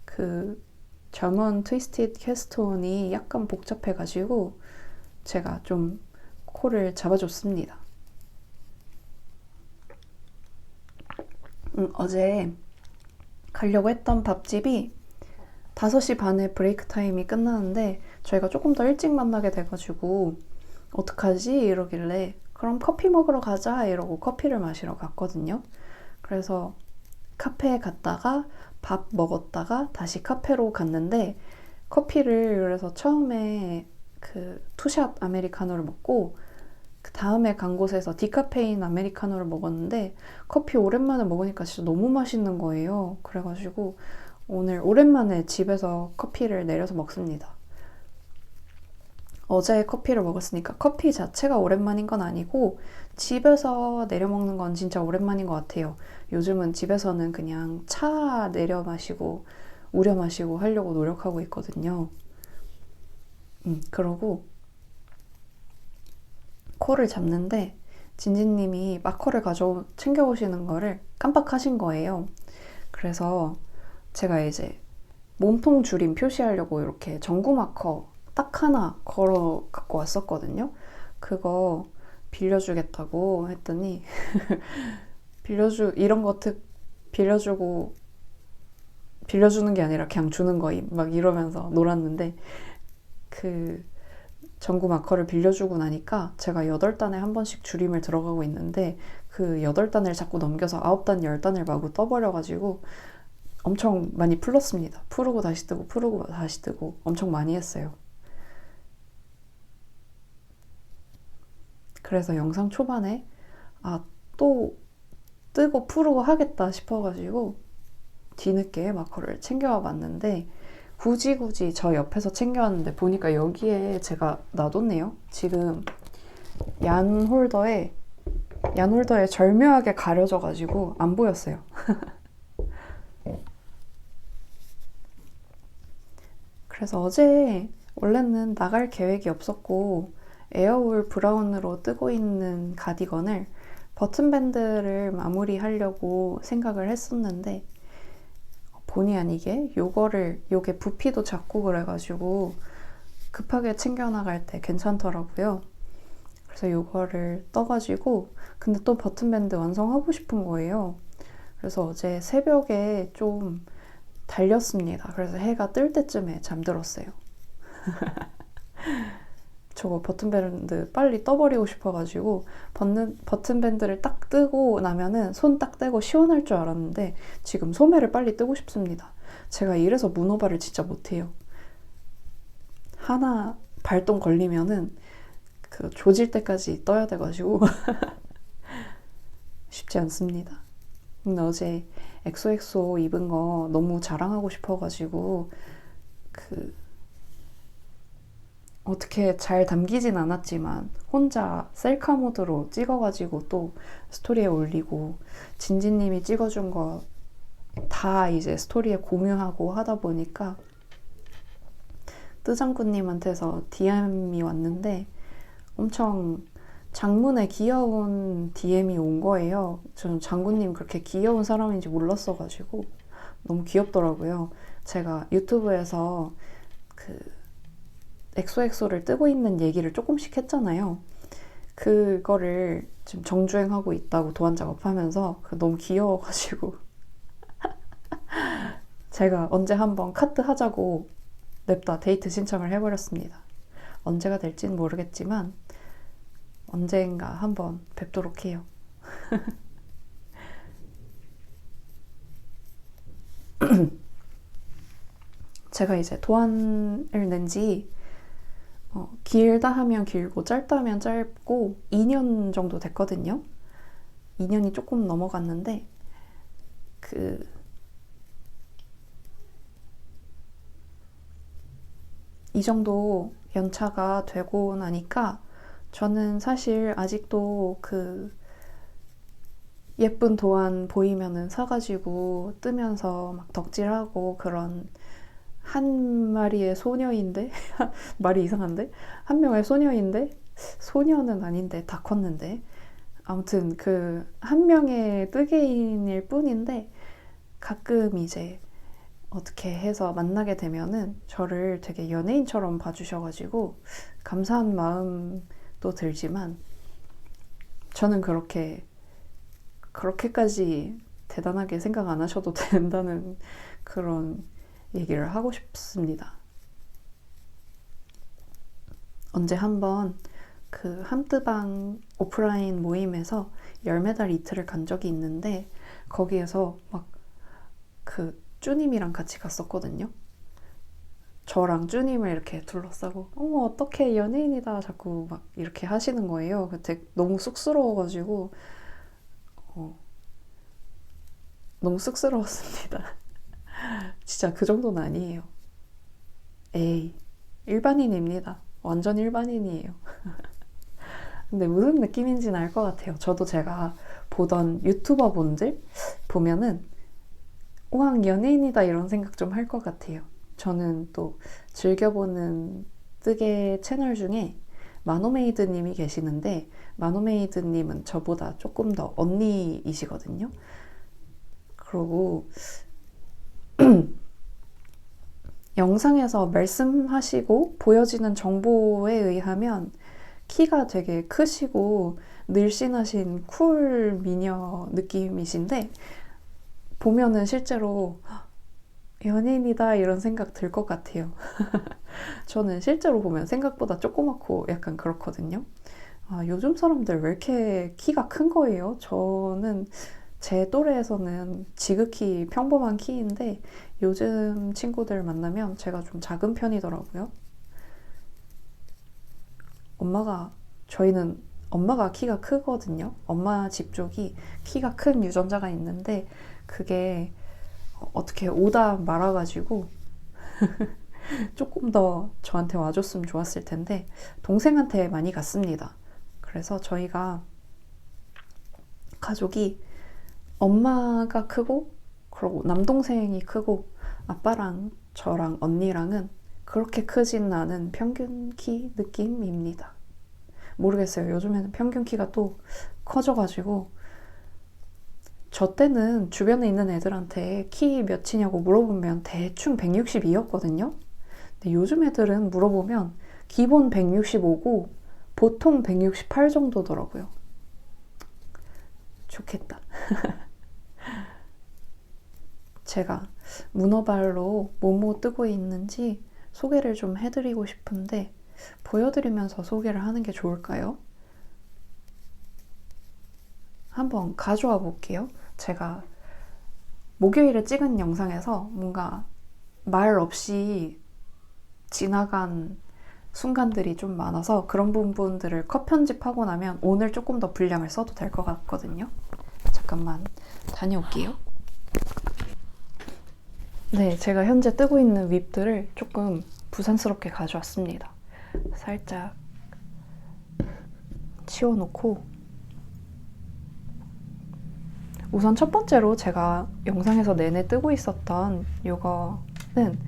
그 저먼 트위스티드 캐스톤이 약간 복잡해가지고 제가 좀 코를 잡아줬습니다. 어제 가려고 했던 밥집이 5시 반에 브레이크 타임이 끝나는데 저희가 조금 더 일찍 만나게 돼가지고 어떡하지? 이러길래 그럼 커피 먹으러 가자 이러고 커피를 마시러 갔거든요. 그래서 카페에 갔다가 밥 먹었다가 다시 카페로 갔는데, 커피를 그래서 처음에 그 투샷 아메리카노를 먹고 그 다음에 간 곳에서 디카페인 아메리카노를 먹었는데 커피 오랜만에 먹으니까 진짜 너무 맛있는 거예요. 그래가지고 오늘 오랜만에 집에서 커피를 내려서 먹습니다. 어제 커피를 먹었으니까 커피 자체가 오랜만인 건 아니고 집에서 내려 먹는 건 진짜 오랜만인 것 같아요. 요즘은 집에서는 그냥 차 내려 마시고 우려 마시고 하려고 노력하고 있거든요. 그러고 코를 잡는데 진진님이 마커를 챙겨오시는 거를 깜빡하신 거예요. 그래서 제가 이제 몸통 줄임 표시하려고 이렇게 전구 마커 딱 하나 걸어 갖고 왔었거든요. 그거 빌려주겠다고 했더니 이런 거 빌려주는 게 아니라 그냥 주는 거임 막 이러면서 놀았는데, 그 전구 마커를 빌려주고 나니까 제가 8단에 한 번씩 줄임을 들어가고 있는데 그 8단을 자꾸 넘겨서 9단, 10단을 마구 떠버려가지고 엄청 많이 풀렀습니다. 풀고 다시 뜨고 풀고 다시 뜨고 엄청 많이 했어요. 그래서 영상 초반에 또 뜨고 풀고 하겠다 싶어가지고 뒤늦게 마커를 챙겨와 봤는데, 굳이 저 옆에서 챙겨왔는데 보니까 여기에 제가 놔뒀네요. 지금 얀 홀더에 절묘하게 가려져가지고 안 보였어요. 그래서 어제 원래는 나갈 계획이 없었고 에어울 브라운으로 뜨고 있는 가디건을 버튼밴드를 마무리하려고 생각을 했었는데 본의 아니게 요게 부피도 작고 그래가지고 급하게 챙겨나갈 때 괜찮더라고요. 그래서 요거를 떠가지고 근데 또 버튼밴드 완성하고 싶은 거예요. 그래서 어제 새벽에 좀 달렸습니다. 그래서 해가 뜰 때쯤에 잠들었어요. 저거 버튼밴드 빨리 떠버리고 싶어가지고 버튼밴드를 딱 뜨고 나면은 손 딱 떼고 시원할 줄 알았는데 지금 소매를 빨리 뜨고 싶습니다. 제가 이래서 문어발을 진짜 못해요. 하나 발동 걸리면은 그 조질 때까지 떠야 돼가지고 쉽지 않습니다. 근데 어제 엑소엑소 입은 거 너무 자랑하고 싶어가지고 그 어떻게 잘 담기진 않았지만 혼자 셀카 모드로 찍어가지고 또 스토리에 올리고 진지님이 찍어준 거 다 이제 스토리에 공유하고 하다 보니까 뜨장구님한테서 DM이 왔는데 엄청 장문에 귀여운 DM이 온 거예요. 저는 장구님 그렇게 귀여운 사람인지 몰랐어가지고 너무 귀엽더라고요. 제가 유튜브에서 그 엑소엑소를 뜨고 있는 얘기를 조금씩 했잖아요. 그거를 지금 정주행하고 있다고 도안 작업하면서 너무 귀여워가지고 제가 언제 한번 카트 하자고 냅다 데이트 신청을 해버렸습니다. 언제가 될지는 모르겠지만 언젠가 한번 뵙도록 해요. 제가 이제 도안을 낸지 길다 하면 길고 짧다 하면 짧고 2년 정도 됐거든요. 2년이 조금 넘어갔는데 이 정도 연차가 되고 나니까 저는 사실 아직도 그 예쁜 도안 보이면은 사가지고 뜨면서 막 덕질하고 그런 한 마리의 소녀인데 말이 이상한데? 한 명의 소녀인데 소녀는 아닌데 다 컸는데 아무튼 그 한 명의 뜨개인일 뿐인데 가끔 이제 어떻게 해서 만나게 되면은 저를 되게 연예인처럼 봐주셔가지고 감사한 마음도 들지만 저는 그렇게까지 대단하게 생각 안 하셔도 된다는 그런 얘기를 하고 싶습니다. 언제 한번 그 함뜨방 오프라인 모임에서 열매달 이틀을 간 적이 있는데 거기에서 막 그 쭈님이랑 같이 갔었거든요. 저랑 쭈님을 이렇게 둘러싸고 어머 어떡해 연예인이다 자꾸 막 이렇게 하시는 거예요. 그때 너무 쑥스러워가지고 너무 쑥스러웠습니다. 진짜 그 정도는 아니에요. 에이 일반인입니다. 완전 일반인이에요. 근데 무슨 느낌인지는 알 것 같아요. 저도 제가 보던 유튜버 분들 보면은 우왕 연예인이다 이런 생각 좀 할 것 같아요. 저는 또 즐겨보는 뜨개 채널 중에 마노메이드님이 계시는데 마노메이드님은 저보다 조금 더 언니이시거든요. 그리고 영상에서 말씀하시고 보여지는 정보에 의하면 키가 되게 크시고 늘씬하신 쿨 미녀 느낌이신데 보면은 실제로 연예인이다 이런 생각 들 것 같아요. 저는 실제로 보면 생각보다 조그맣고 약간 그렇거든요. 아, 요즘 사람들 왜 이렇게 키가 큰 거예요? 저는 제 또래에서는 지극히 평범한 키인데 요즘 친구들 만나면 제가 좀 작은 편이더라고요. 저희는 엄마가 키가 크거든요. 엄마 집 쪽이 키가 큰 유전자가 있는데 그게 어떻게 오다 말아가지고 조금 더 저한테 와줬으면 좋았을 텐데 동생한테 많이 갔습니다. 그래서 저희가 가족이 엄마가 크고 그리고 남동생이 크고 아빠랑 저랑 언니랑은 그렇게 크진 않은 평균 키 느낌입니다. 모르겠어요. 요즘에는 평균 키가 또 커져가지고 저 때는 주변에 있는 애들한테 키 몇이냐고 물어보면 대충 162였거든요. 근데 요즘 애들은 물어보면 기본 165고 보통 168 정도더라고요. 좋겠다. 제가 문어발로 뭐뭐 뜨고 있는지 소개를 좀 해드리고 싶은데 보여드리면서 소개를 하는 게 좋을까요? 한번 가져와 볼게요. 제가 목요일에 찍은 영상에서 뭔가 말 없이 지나간 순간들이 좀 많아서 그런 부분들을 컷 편집하고 나면 오늘 조금 더 분량을 써도 될 것 같거든요. 잠깐만 다녀올게요. 네, 제가 현재 뜨고 있는 윕들을 조금 부산스럽게 가져왔습니다. 살짝 치워놓고 우선 첫 번째로 제가 영상에서 내내 뜨고 있었던 이거는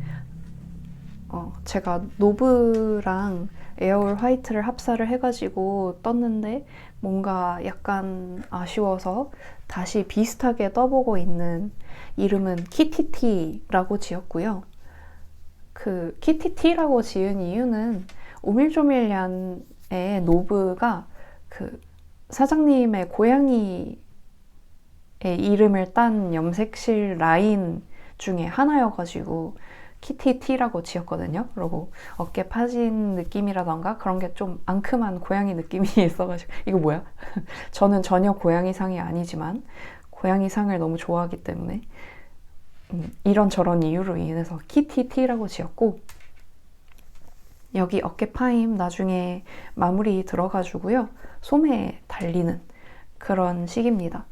제가 노브랑 에어올 화이트를 합사를 해가지고 떴는데 뭔가 약간 아쉬워서 다시 비슷하게 떠보고 있는 이름은 키티티라고 지었고요. 그 키티티라고 지은 이유는 오밀조밀얀의 노브가 그 사장님의 고양이의 이름을 딴 염색실 라인 중에 하나여가지고 키티티라고 지었거든요. 그리고 어깨 파진 느낌이라던가 그런 게 좀 앙큼한 고양이 느낌이 있어가지고 이거 뭐야? 저는 전혀 고양이상이 아니지만 고양이상을 너무 좋아하기 때문에 이런저런 이유로 인해서 키티티라고 지었고 여기 어깨 파임 나중에 마무리 들어가지고요. 소매 달리는 그런 식입니다.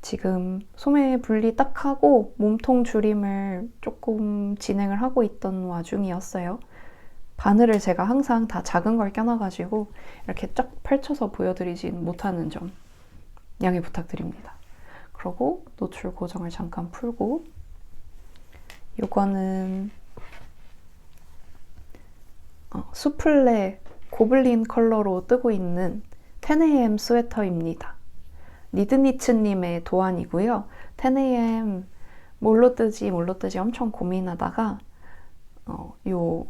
지금 소매 분리 딱 하고 몸통 줄임을 조금 진행을 하고 있던 와중이었어요. 바늘을 제가 항상 다 작은 걸 껴놔가지고 이렇게 쫙 펼쳐서 보여드리진 못하는 점 양해 부탁드립니다. 그리고 노출 고정을 잠깐 풀고 요거는 수플레 고블린 컬러로 뜨고 있는 10am 스웨터입니다. 니드니츠님의 도안이고요. 10am 뭘로 뜨지 엄청 고민하다가 요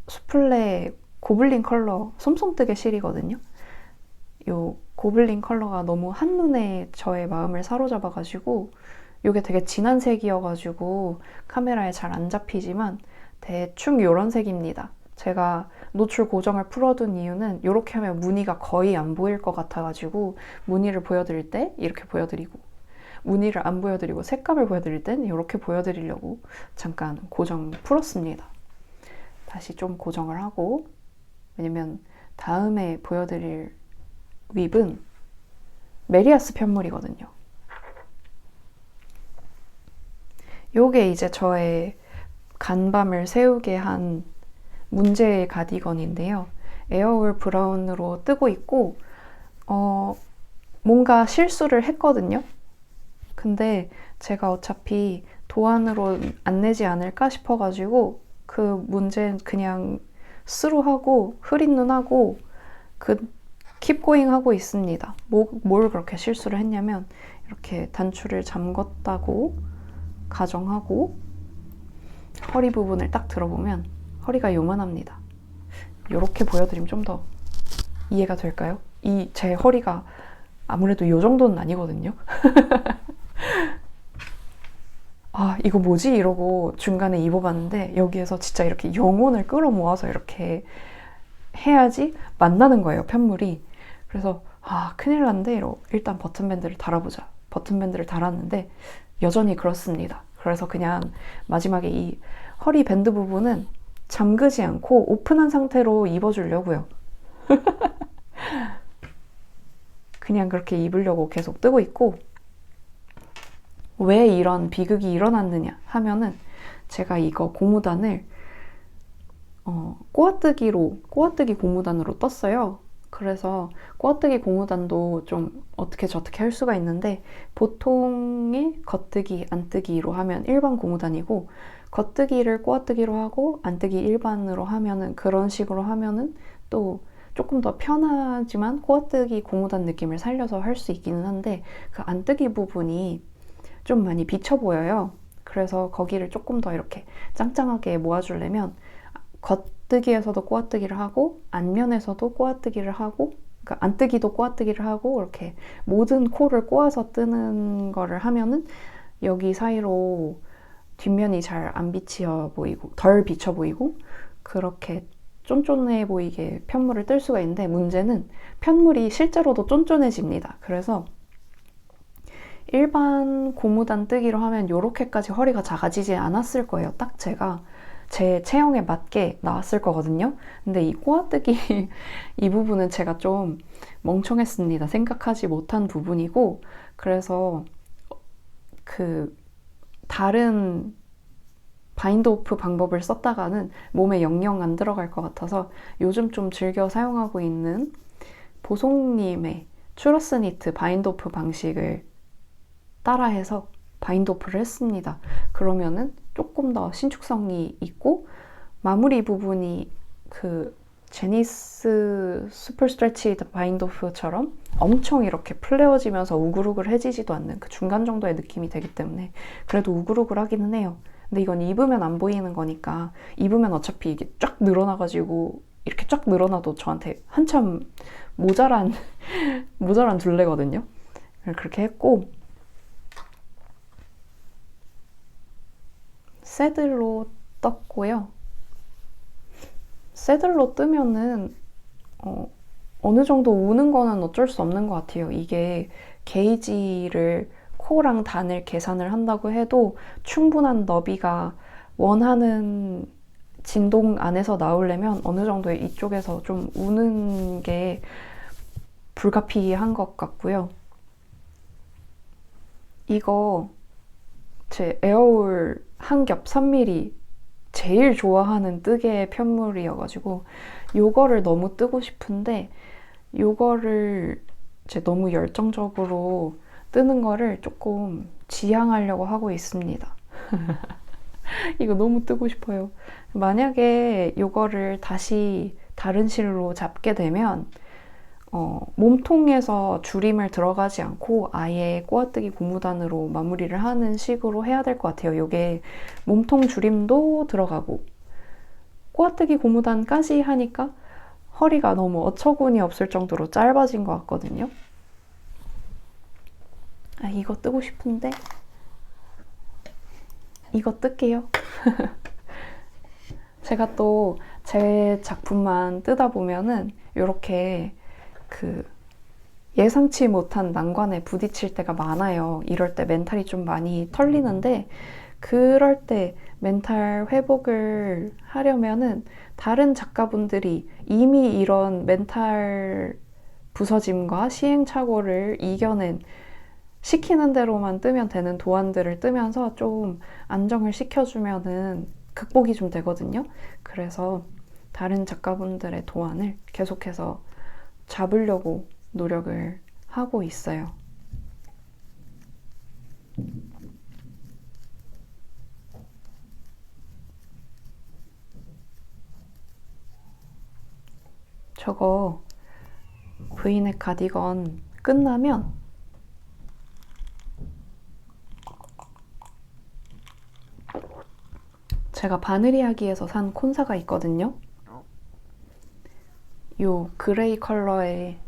수플레 고블린 컬러 솜솜뜨개 실이거든요. 요 고블린 컬러가 너무 한눈에 저의 마음을 사로잡아가지고 요게 되게 진한 색이어가지고 카메라에 잘 안 잡히지만 대충 요런 색입니다. 제가 노출 고정을 풀어둔 이유는 이렇게 하면 무늬가 거의 안 보일 것 같아가지고 무늬를 보여드릴 때 이렇게 보여드리고 무늬를 안 보여드리고 색감을 보여드릴 땐 이렇게 보여드리려고 잠깐 고정 풀었습니다. 다시 좀 고정을 하고 왜냐면 다음에 보여드릴 윕은 메리아스 편물이거든요. 요게 이제 저의 간밤을 새우게 한 문제의 가디건인데요. 에어올 브라운으로 뜨고 있고 뭔가 실수를 했거든요. 근데 제가 어차피 도안으로 안 내지 않을까 싶어가지고 그 문제는 그냥 스루하고 흐린 눈하고 킵고잉 하고 있습니다. 뭘 그렇게 실수를 했냐면 이렇게 단추를 잠궜다고 가정하고 허리 부분을 딱 들어보면 허리가 요만합니다. 이렇게 보여드리면 좀 더 이해가 될까요? 제 허리가 아무래도 요 정도는 아니거든요. 아 이거 뭐지? 이러고 중간에 입어봤는데 여기에서 진짜 이렇게 영혼을 끌어모아서 이렇게 해야지 만나는 거예요, 편물이. 그래서 큰일 났는데 이러고 일단 버튼밴드를 달아보자. 버튼밴드를 달았는데 여전히 그렇습니다. 그래서 그냥 마지막에 이 허리 밴드 부분은 잠그지 않고 오픈한 상태로 입어주려고요. 그냥 그렇게 입으려고 계속 뜨고 있고 왜 이런 비극이 일어났느냐 하면은 제가 이거 고무단을 꼬아뜨기 고무단으로 떴어요. 그래서 꼬아뜨기 고무단도 좀 어떻게 저떻게 할 수가 있는데 보통의 겉뜨기, 안뜨기로 하면 일반 고무단이고 겉뜨기를 꼬아뜨기로 하고 안뜨기 일반으로 하면은 그런 식으로 하면은 또 조금 더 편하지만 꼬아뜨기 고무단 느낌을 살려서 할 수 있기는 한데 그 안뜨기 부분이 좀 많이 비쳐 보여요. 그래서 거기를 조금 더 이렇게 짱짱하게 모아주려면 겉뜨기에서도 꼬아뜨기를 하고 안면에서도 꼬아뜨기를 하고 그러니까 안뜨기도 꼬아뜨기를 하고 이렇게 모든 코를 꼬아서 뜨는 거를 하면은 여기 사이로 뒷면이 잘 안 비쳐 보이고 덜 비쳐 보이고 그렇게 쫀쫀해 보이게 편물을 뜰 수가 있는데 문제는 편물이 실제로도 쫀쫀해집니다. 그래서 일반 고무단 뜨기로 하면 이렇게까지 허리가 작아지지 않았을 거예요. 딱 제가 제 체형에 맞게 나왔을 거거든요. 근데 이 꼬아뜨기 이 부분은 제가 좀 멍청했습니다. 생각하지 못한 부분이고 그래서 그 다른 바인드 오프 방법을 썼다가는 몸에 영영 안 들어갈 것 같아서 요즘 좀 즐겨 사용하고 있는 보송님의 추러스 니트 바인드 오프 방식을 따라해서 바인드 오프를 했습니다. 그러면은 조금 더 신축성이 있고 마무리 부분이 그 제니스 슈퍼 스트레치 바인드 오프처럼 엄청 이렇게 플레어지면서 우글우글해지지도 않는 그 중간 정도의 느낌이 되기 때문에 그래도 우글우글하기는 해요. 근데 이건 입으면 안 보이는 거니까 입으면 어차피 이게 쫙 늘어나가지고 이렇게 쫙 늘어나도 저한테 한참 모자란 둘레거든요. 그렇게 했고 새들로 떴고요. 새들로 뜨면은 어느 정도 우는 거는 어쩔 수 없는 것 같아요. 이게 게이지를 코랑 단을 계산을 한다고 해도 충분한 너비가 원하는 진동 안에서 나오려면 어느 정도 이쪽에서 좀 우는 게 불가피한 것 같고요. 이거 제 에어울 한 겹 3mm 제일 좋아하는 뜨개 편물이어가지고 요거를 너무 뜨고 싶은데 요거를 제 너무 열정적으로 뜨는 거를 조금 지양하려고 하고 있습니다. 이거 너무 뜨고 싶어요. 만약에 요거를 다시 다른 실로 잡게 되면 몸통에서 줄임을 들어가지 않고 아예 꼬아뜨기 고무단으로 마무리를 하는 식으로 해야 될 것 같아요. 요게 몸통 줄임도 들어가고 꼬아뜨기 고무단까지 하니까 허리가 너무 어처구니 없을 정도로 짧아진 것 같거든요. 아, 이거 뜨고 싶은데 이거 뜰게요. 제가 또 제 작품만 뜨다 보면은 이렇게 그 예상치 못한 난관에 부딪힐 때가 많아요. 이럴 때 멘탈이 좀 많이 털리는데 그럴 때 멘탈 회복을 하려면은 다른 작가분들이 이미 이런 멘탈 부서짐과 시행착오를 이겨낸 시키는 대로만 뜨면 되는 도안들을 뜨면서 좀 안정을 시켜주면은 극복이 좀 되거든요. 그래서 다른 작가분들의 도안을 계속해서 잡으려고 노력을 하고 있어요. 저거 브이넥 가디건 끝나면 제가 바느리하기에서 산 콘사가 있거든요. 요 그레이 컬러의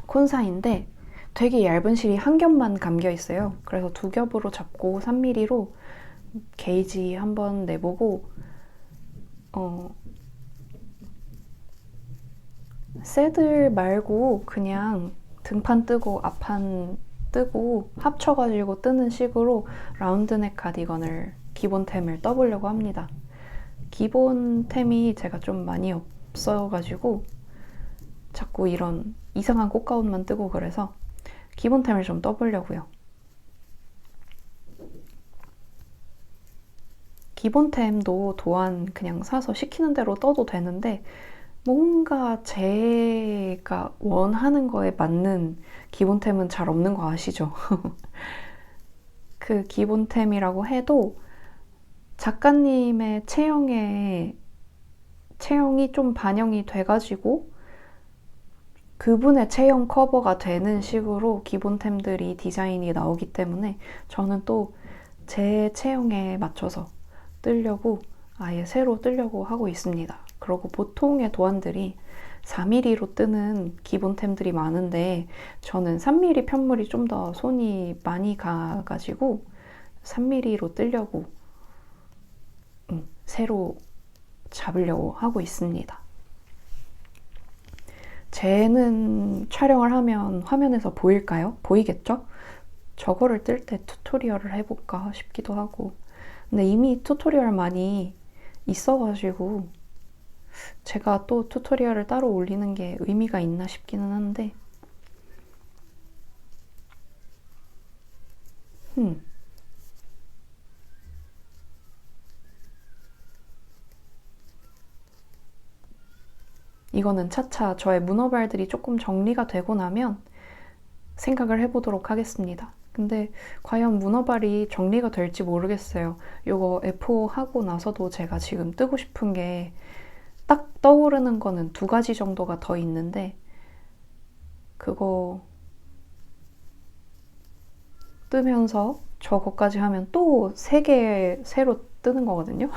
콘사인데 되게 얇은 실이 한 겹만 감겨 있어요. 그래서 두 겹으로 잡고 3mm로 게이지 한번 내보고 새들 말고 그냥 등판 뜨고 앞판 뜨고 합쳐가지고 뜨는 식으로 라운드넥 가디건을 기본템을 떠보려고 합니다. 기본템이 제가 좀 많이 없어가지고 자꾸 이런 이상한 꽃가운만 뜨고 그래서 기본템을 좀 떠보려고요. 기본템도 도안 그냥 사서 시키는 대로 떠도 되는데 뭔가 제가 원하는 거에 맞는 기본템은 잘 없는 거 아시죠? 그 기본템이라고 해도 작가님의 체형에 체형이 좀 반영이 돼가지고 그분의 체형 커버가 되는 식으로 기본템들이 디자인이 나오기 때문에 저는 또 제 체형에 맞춰서 뜨려고 아예 새로 뜨려고 하고 있습니다. 그리고 보통의 도안들이 4mm로 뜨는 기본템들이 많은데 저는 3mm 편물이 좀 더 손이 많이 가가지고 3mm로 뜨려고 새로 잡으려고 하고 있습니다. 쟤는 촬영을 하면 화면에서 보일까요? 보이겠죠? 저거를 뜰 때 튜토리얼을 해볼까 싶기도 하고 근데 이미 튜토리얼 많이 있어가지고 제가 또 튜토리얼을 따로 올리는 게 의미가 있나 싶기는 한데 이거는 차차 저의 문어발들이 조금 정리가 되고 나면 생각을 해보도록 하겠습니다. 근데 과연 문어발이 정리가 될지 모르겠어요. 이거 F5 하고 나서도 제가 지금 뜨고 싶은 게 딱 떠오르는 거는 2가지 정도가 더 있는데 그거 뜨면서 저거까지 하면 또 3개 새로 뜨는 거거든요.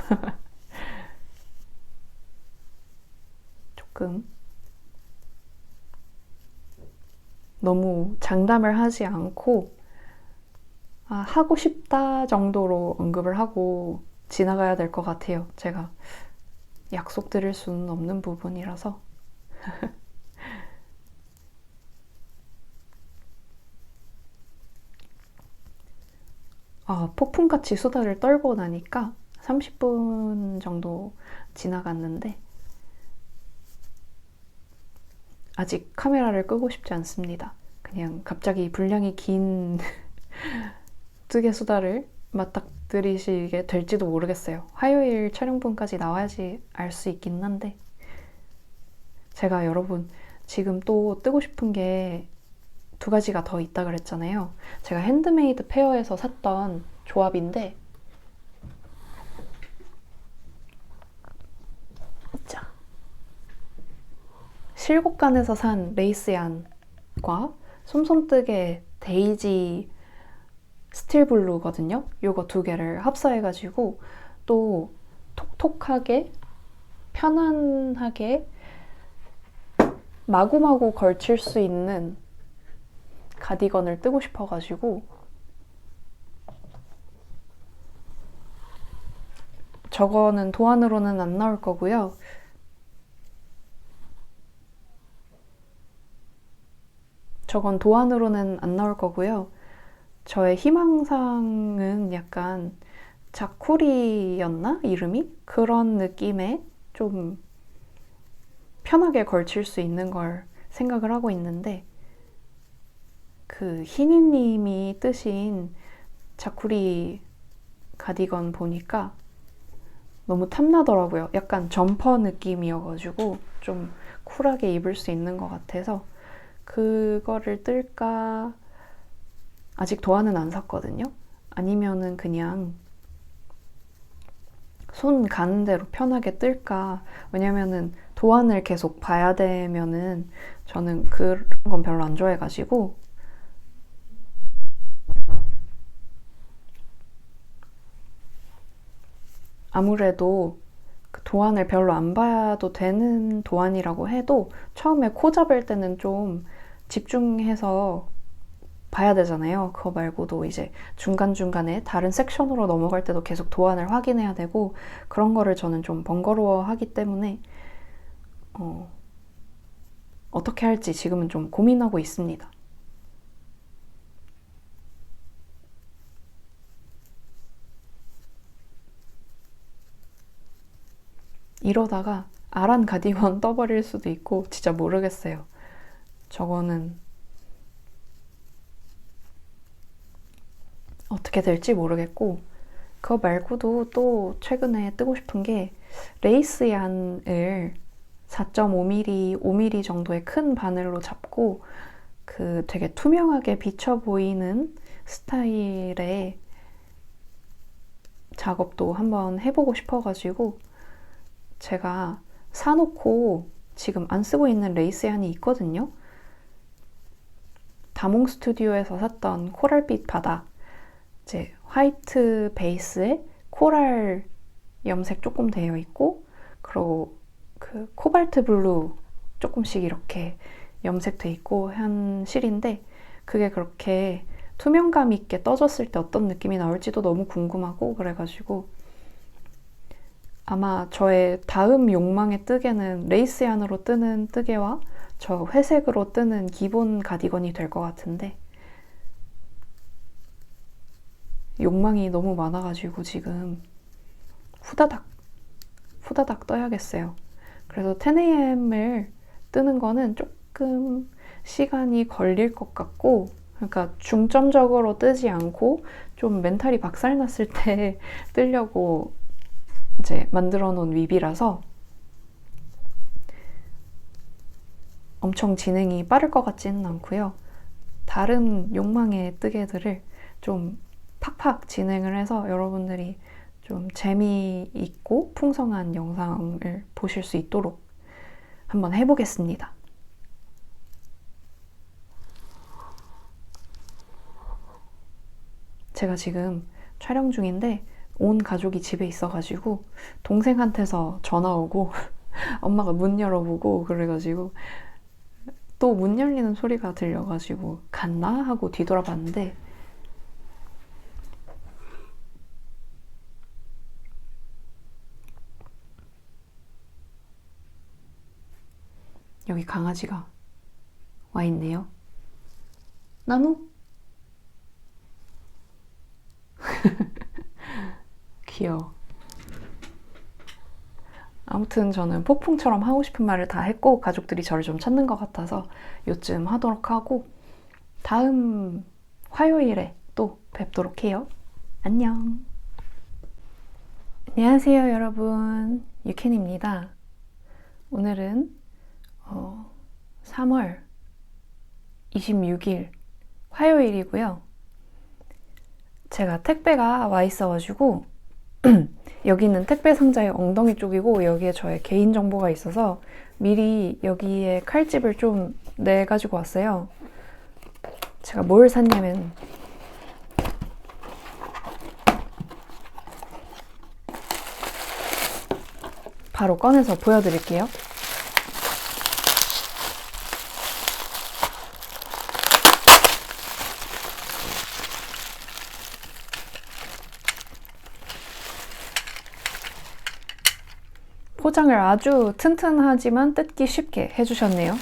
조금 너무 장담을 하지 않고 하고 싶다 정도로 언급을 하고 지나가야 될 것 같아요. 제가 약속드릴 수는 없는 부분이라서. 폭풍같이 수다를 떨고 나니까 30분 정도 지나갔는데 아직 카메라를 끄고 싶지 않습니다. 그냥 갑자기 분량이 긴 뜨개 수다를 맞닥뜨리시게 될지도 모르겠어요. 화요일 촬영분까지 나와야지 알 수 있긴 한데 제가 여러분 지금 또 뜨고 싶은 게 2가지가 더 있다 그랬잖아요. 제가 핸드메이드 페어에서 샀던 조합인데 자, 실곡간에서 산 레이스얀과 솜솜뜨개 데이지 스틸블루거든요. 요거 2개를 합사해가지고 또 톡톡하게 편안하게 마구마구 걸칠 수 있는 가디건을 뜨고 싶어가지고 저거는 도안으로는 안 나올 거고요. 저건 도안으로는 안 나올 거고요. 저의 희망사항은 약간 자쿠리였나? 이름이? 그런 느낌의 좀 편하게 걸칠 수 있는 걸 생각을 하고 있는데 그 희니님이 뜨신 자쿠리 가디건 보니까 너무 탐나더라고요. 약간 점퍼 느낌이어가지고 좀 쿨하게 입을 수 있는 것 같아서 그거를 뜰까 아직 도안은 안 샀거든요. 아니면은 그냥 손 가는 대로 편하게 뜰까. 왜냐면은 도안을 계속 봐야 되면은 저는 그런 건 별로 안 좋아해가지고 아무래도 그 도안을 별로 안 봐도 되는 도안이라고 해도 처음에 코 잡을 때는 좀 집중해서 봐야 되잖아요. 그거 말고도 이제 중간중간에 다른 섹션으로 넘어갈 때도 계속 도안을 확인해야 되고 그런 거를 저는 좀 번거로워 하기 때문에 어떻게 할지 지금은 좀 고민하고 있습니다. 이러다가 아란 가디건 떠버릴 수도 있고 진짜 모르겠어요. 저거는 어떻게 될지 모르겠고 그거 말고도 또 최근에 뜨고 싶은 게 레이스얀을 4.5mm, 5mm 정도의 큰 바늘로 잡고 그 되게 투명하게 비쳐 보이는 스타일의 작업도 한번 해보고 싶어가지고 제가 사놓고 지금 안 쓰고 있는 레이스얀이 있거든요. 다몽 스튜디오에서 샀던 코랄빛 바다, 이제 화이트 베이스에 코랄 염색 조금 되어 있고, 그리고 그 코발트 블루 조금씩 이렇게 염색돼 있고 한 실인데, 그게 그렇게 투명감 있게 떠졌을 때 어떤 느낌이 나올지도 너무 궁금하고, 그래가지고 아마 저의 다음 욕망의 뜨개는 레이스얀으로 뜨는 뜨개와 저 회색으로 뜨는 기본 가디건이 될 것 같은데, 욕망이 너무 많아가지고 지금 후다닥 떠야겠어요. 그래서 10am을 뜨는 거는 조금 시간이 걸릴 것 같고, 그러니까 중점적으로 뜨지 않고 좀 멘탈이 박살났을 때 뜨려고 이제 만들어 놓은 윕이라서 엄청 진행이 빠를 것 같지는 않고요. 다른 욕망의 뜨개들을 좀 팍팍 진행을 해서 여러분들이 좀 재미있고 풍성한 영상을 보실 수 있도록 한번 해보겠습니다. 제가 지금 촬영 중인데 온 가족이 집에 있어가지고 동생한테서 전화 오고 엄마가 문 열어보고 그래가지고 또 문 열리는 소리가 들려가지고 갔나? 하고 뒤돌아봤는데 여기 강아지가 와 있네요. 나무? 귀여워. 아무튼 저는 폭풍처럼 하고 싶은 말을 다 했고 가족들이 저를 좀 찾는 것 같아서 요쯤 하도록 하고 다음 화요일에 또 뵙도록 해요. 안녕. 안녕하세요 여러분, 유캔입니다. 오늘은 3월 26일 화요일이고요. 제가 택배가 와 있어가지고 여기 있는 택배 상자의 엉덩이 쪽이고 여기에 저의 개인정보가 있어서 미리 여기에 칼집을 좀 내가지고 왔어요. 제가 뭘 샀냐면 바로 꺼내서 보여드릴게요. 포장을 아주 튼튼하지만 뜯기 쉽게 해주셨네요.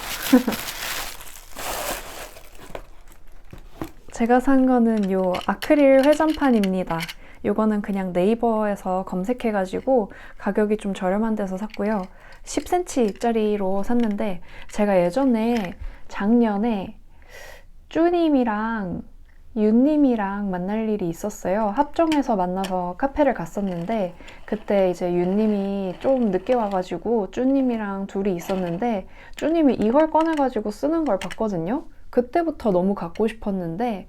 제가 산 거는 요 아크릴 회전판입니다. 요거는 그냥 네이버에서 검색해가지고 가격이 좀 저렴한 데서 샀고요. 10cm짜리로 샀는데 제가 예전에 작년에 쭈님이랑 윤님이랑 만날 일이 있었어요. 합정에서 만나서 카페를 갔었는데 그때 이제 윤님이 좀 늦게 와가지고 쭈님이랑 둘이 있었는데 쭈님이 이걸 꺼내가지고 쓰는 걸 봤거든요. 그때부터 너무 갖고 싶었는데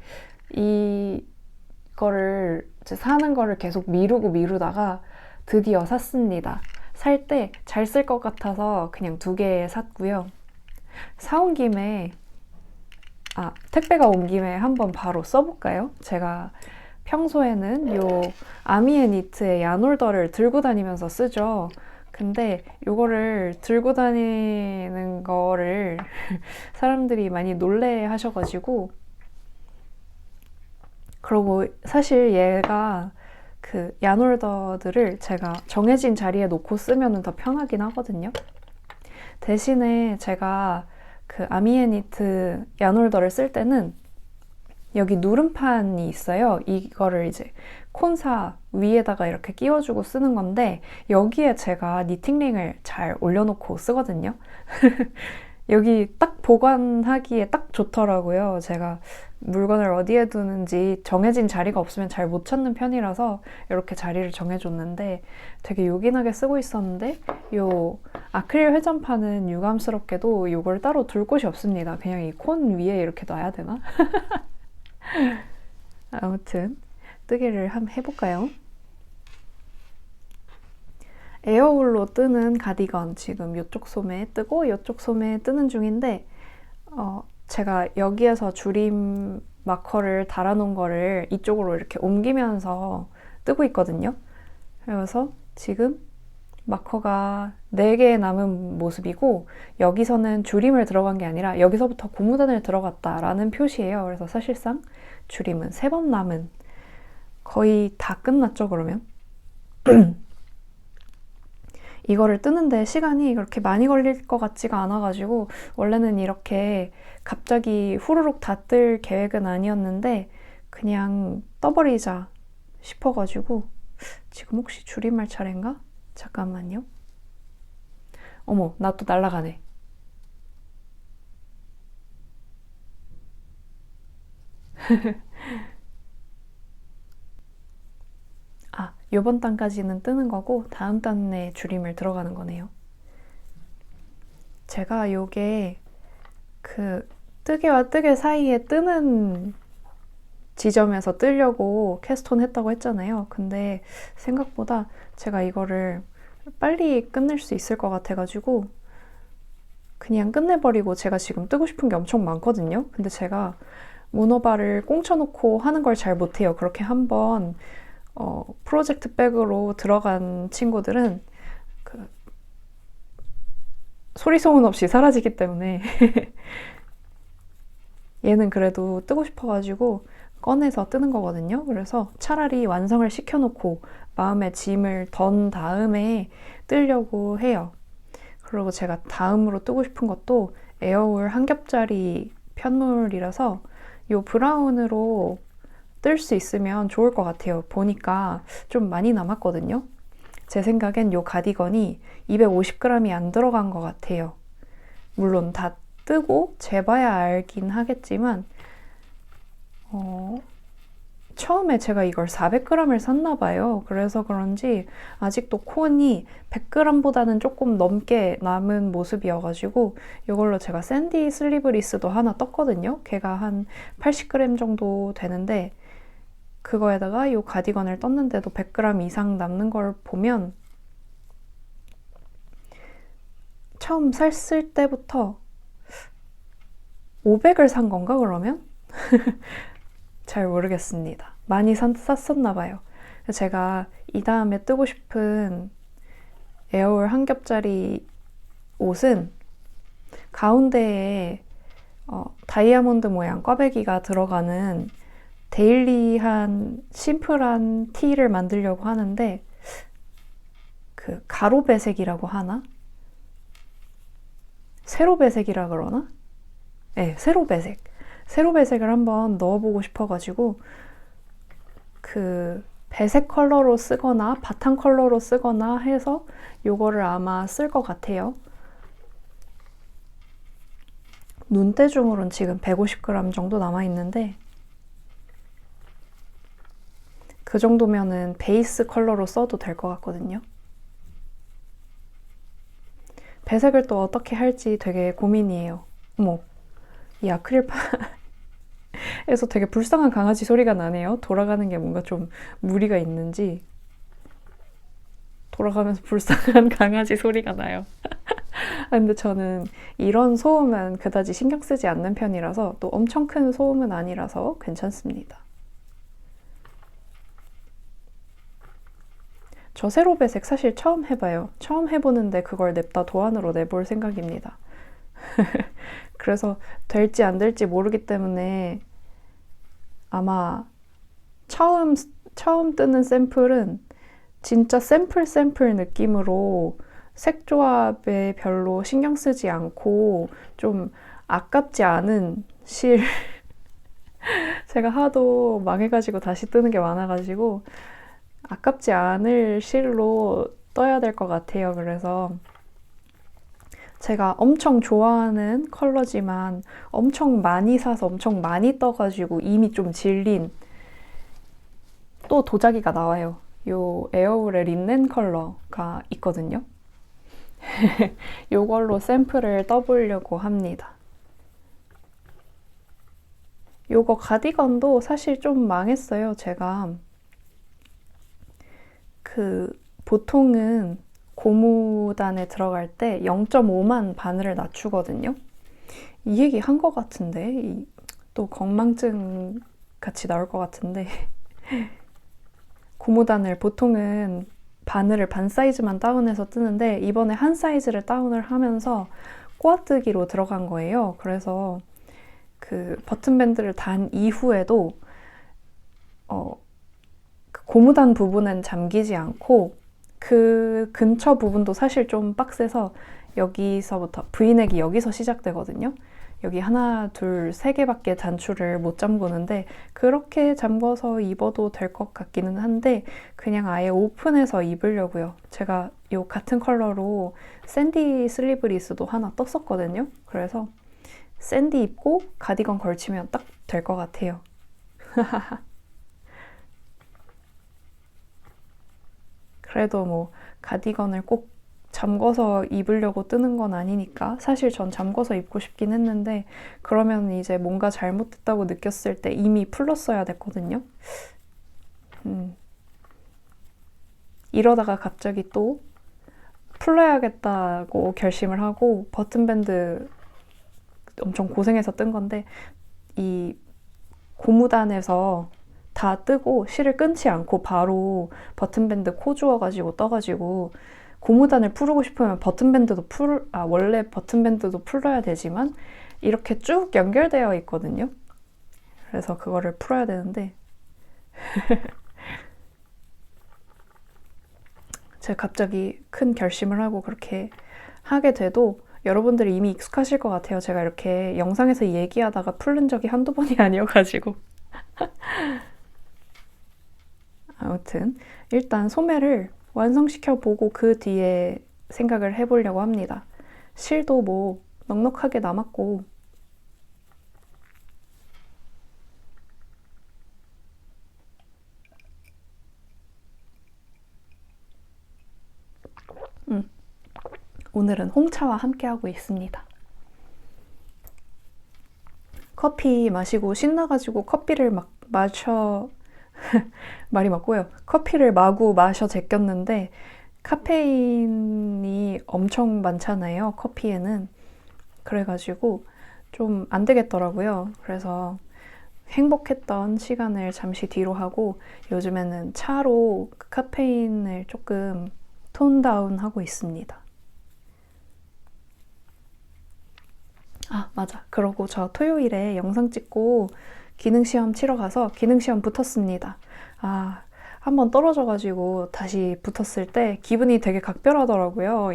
이거를 이제 사는 거를 계속 미루다가 드디어 샀습니다. 살 때 잘 쓸 것 같아서 그냥 2개 샀고요. 사온 김에 택배가 온 김에 한번 바로 써볼까요? 제가 평소에는 요 아미앤니트의 야놀더를 들고 다니면서 쓰죠. 근데 요거를 들고 다니는 거를 사람들이 많이 놀래 하셔가지고, 그리고 사실 얘가 그 야놀더들을 제가 정해진 자리에 놓고 쓰면 더 편하긴 하거든요. 대신에 제가 그 아미앤니트 야놀더를 쓸 때는 여기 누름판이 있어요. 이거를 이제 콘사 위에다가 이렇게 끼워주고 쓰는 건데 여기에 제가 니팅링을 잘 올려놓고 쓰거든요. 여기 딱 보관하기에 딱 좋더라고요. 제가 물건을 어디에 두는지 정해진 자리가 없으면 잘 못 찾는 편이라서 이렇게 자리를 정해줬는데 되게 요긴하게 쓰고 있었는데 요 아크릴 회전판은 유감스럽게도 이걸 따로 둘 곳이 없습니다. 그냥 이 콘 위에 이렇게 놔야 되나? 아무튼 뜨개를 한번 해볼까요? 에어울로 뜨는 가디건 지금 이쪽 소매에 뜨고 이쪽 소매에 뜨는 중인데 제가 여기에서 줄임 마커를 달아놓은 거를 이쪽으로 이렇게 옮기면서 뜨고 있거든요. 그래서 지금 마커가 4개 남은 모습이고 여기서는 줄임을 들어간 게 아니라 여기서부터 고무단을 들어갔다라는 표시예요. 그래서 사실상 줄임은 3번 남은, 거의 다 끝났죠 그러면? 이거를 뜨는데 시간이 그렇게 많이 걸릴 것 같지가 않아가지고 원래는 이렇게 갑자기 후루룩 다 뜰 계획은 아니었는데 그냥 떠버리자 싶어가지고. 지금 혹시 줄임말 차례인가? 잠깐만요. 어머, 나 또 날아가네. 요번 단까지는 뜨는 거고 다음 단에 줄임을 들어가는 거네요. 제가 요게 그 뜨개와 뜨개 사이에 뜨는 지점에서 뜨려고 캐스톤 했다고 했잖아요. 근데 생각보다 제가 이거를 빨리 끝낼 수 있을 것 같아가지고 그냥 끝내버리고, 제가 지금 뜨고 싶은 게 엄청 많거든요. 근데 제가 모노바를 꽁쳐놓고 하는 걸 잘 못해요. 그렇게 한번 프로젝트 백으로 들어간 친구들은 그 소리 소문 없이 사라지기 때문에 얘는 그래도 뜨고 싶어가지고 꺼내서 뜨는 거거든요. 그래서 차라리 완성을 시켜놓고 마음의 짐을 던 다음에 뜨려고 해요. 그리고 제가 다음으로 뜨고 싶은 것도 에어울 한 겹짜리 편물이라서 이 브라운으로 뜰 수 있으면 좋을 것 같아요. 보니까 좀 많이 남았거든요. 제 생각엔 이 가디건이 250g이 안 들어간 것 같아요. 물론 다 뜨고 재봐야 알긴 하겠지만 처음에 제가 이걸 400g을 샀나 봐요. 그래서 그런지 아직도 콘이 100g보다는 조금 넘게 남은 모습이어가지고 이걸로 제가 샌디 슬리브리스도 하나 떴거든요. 걔가 한 80g 정도 되는데 그거에다가 이 가디건을 떴는데도 100g 이상 남는 걸 보면 처음 샀을 때부터 500을 산 건가 그러면? 잘 모르겠습니다. 많이 샀었나 봐요. 제가 이 다음에 뜨고 싶은 에어울 한 겹짜리 옷은 가운데에 다이아몬드 모양 꽈배기가 들어가는 데일리한 심플한 티를 만들려고 하는데 그 가로 배색이라고 하나? 세로 배색이라 그러나? 네, 세로 배색. 세로 배색을 한번 넣어보고 싶어가지고 그 배색 컬러로 쓰거나 바탕 컬러로 쓰거나 해서 요거를 아마 쓸 것 같아요. 눈대중으로는 지금 150g 정도 남아있는데 그 정도면은 베이스 컬러로 써도 될 것 같거든요. 배색을 또 어떻게 할지 되게 고민이에요. 어머, 이 아크릴판에서 되게 불쌍한 강아지 소리가 나네요. 돌아가는 게 뭔가 좀 무리가 있는지 돌아가면서 불쌍한 강아지 소리가 나요. 근데 저는 이런 소음은 그다지 신경 쓰지 않는 편이라서, 또 엄청 큰 소음은 아니라서 괜찮습니다. 저 세로 배색 사실 처음 해봐요. 처음 해보는데 그걸 냅다 도안으로 내볼 생각입니다. 그래서 될지 안 될지 모르기 때문에 아마 처음 뜨는 샘플은 진짜 샘플 느낌으로 색 조합에 별로 신경 쓰지 않고 좀 아깝지 않은 실 제가 하도 망해가지고 다시 뜨는 게 많아가지고 아깝지 않을 실로 떠야 될 것 같아요. 그래서 제가 엄청 좋아하는 컬러지만 엄청 많이 사서 엄청 많이 떠가지고 이미 좀 질린 또 도자기가 나와요. 요 에어울의 린넨 컬러가 있거든요. 요걸로 샘플을 떠보려고 합니다. 요거 가디건도 사실 좀 망했어요. 제가 보통은 고무단에 들어갈 때 0.5만 바늘을 낮추거든요. 이 얘기 한 것 같은데 또 건망증 같이 나올 것 같은데 고무단을 보통은 바늘을 반 사이즈만 다운해서 뜨는데 이번에 한 사이즈를 다운을 하면서 꼬아뜨기로 들어간 거예요. 그래서 그 버튼밴드를 단 이후에도 그 고무단 부분은 잠기지 않고 그 근처 부분도 사실 좀 빡세서 여기서부터 V넥이 여기서 시작되거든요. 여기 하나, 둘, 세 개밖에 단추를 못 잠그는데 그렇게 잠궈서 입어도 될 것 같기는 한데 그냥 아예 오픈해서 입으려고요. 제가 이 같은 컬러로 샌디 슬리브리스도 하나 떴었거든요. 그래서 샌디 입고 가디건 걸치면 딱 될 것 같아요. 그래도 뭐 가디건을 꼭 잠궈서 입으려고 뜨는 건 아니니까 사실 전 잠궈서 입고 싶긴 했는데 그러면 이제 뭔가 잘못됐다고 느꼈을 때 이미 풀렀어야 됐거든요. 이러다가 갑자기 또 풀러야겠다고 결심을 하고 버튼밴드 엄청 고생해서 뜬 건데 이 고무단에서 다 뜨고 실을 끊지 않고 바로 버튼밴드 코 주워가지고 떠가지고 고무단을 풀고 싶으면 원래 버튼밴드도 풀어야 되지만 이렇게 쭉 연결되어 있거든요. 그래서 그거를 풀어야 되는데 제가 갑자기 큰 결심을 하고 그렇게 하게 돼도 여러분들이 이미 익숙하실 것 같아요. 제가 이렇게 영상에서 얘기하다가 풀린 적이 한두 번이 아니어가지고 아무튼 일단 소매를 완성시켜 보고 그 뒤에 생각을 해보려고 합니다. 실도 뭐 넉넉하게 남았고 오늘은 홍차와 함께하고 있습니다. 커피 마시고 신나가지고 커피를 막 말이 맞고요. 커피를 마구 마셔 제꼈는데 카페인이 엄청 많잖아요. 커피에는. 그래가지고 좀 안 되겠더라고요. 그래서 행복했던 시간을 잠시 뒤로 하고 요즘에는 차로 그 카페인을 조금 톤 다운 하고 있습니다. 아, 맞아. 그러고 저 토요일에 영상 찍고 기능시험 치러 가서 기능시험 붙었습니다. 아, 한번 떨어져가지고 다시 붙었을 때 기분이 되게 각별하더라고요.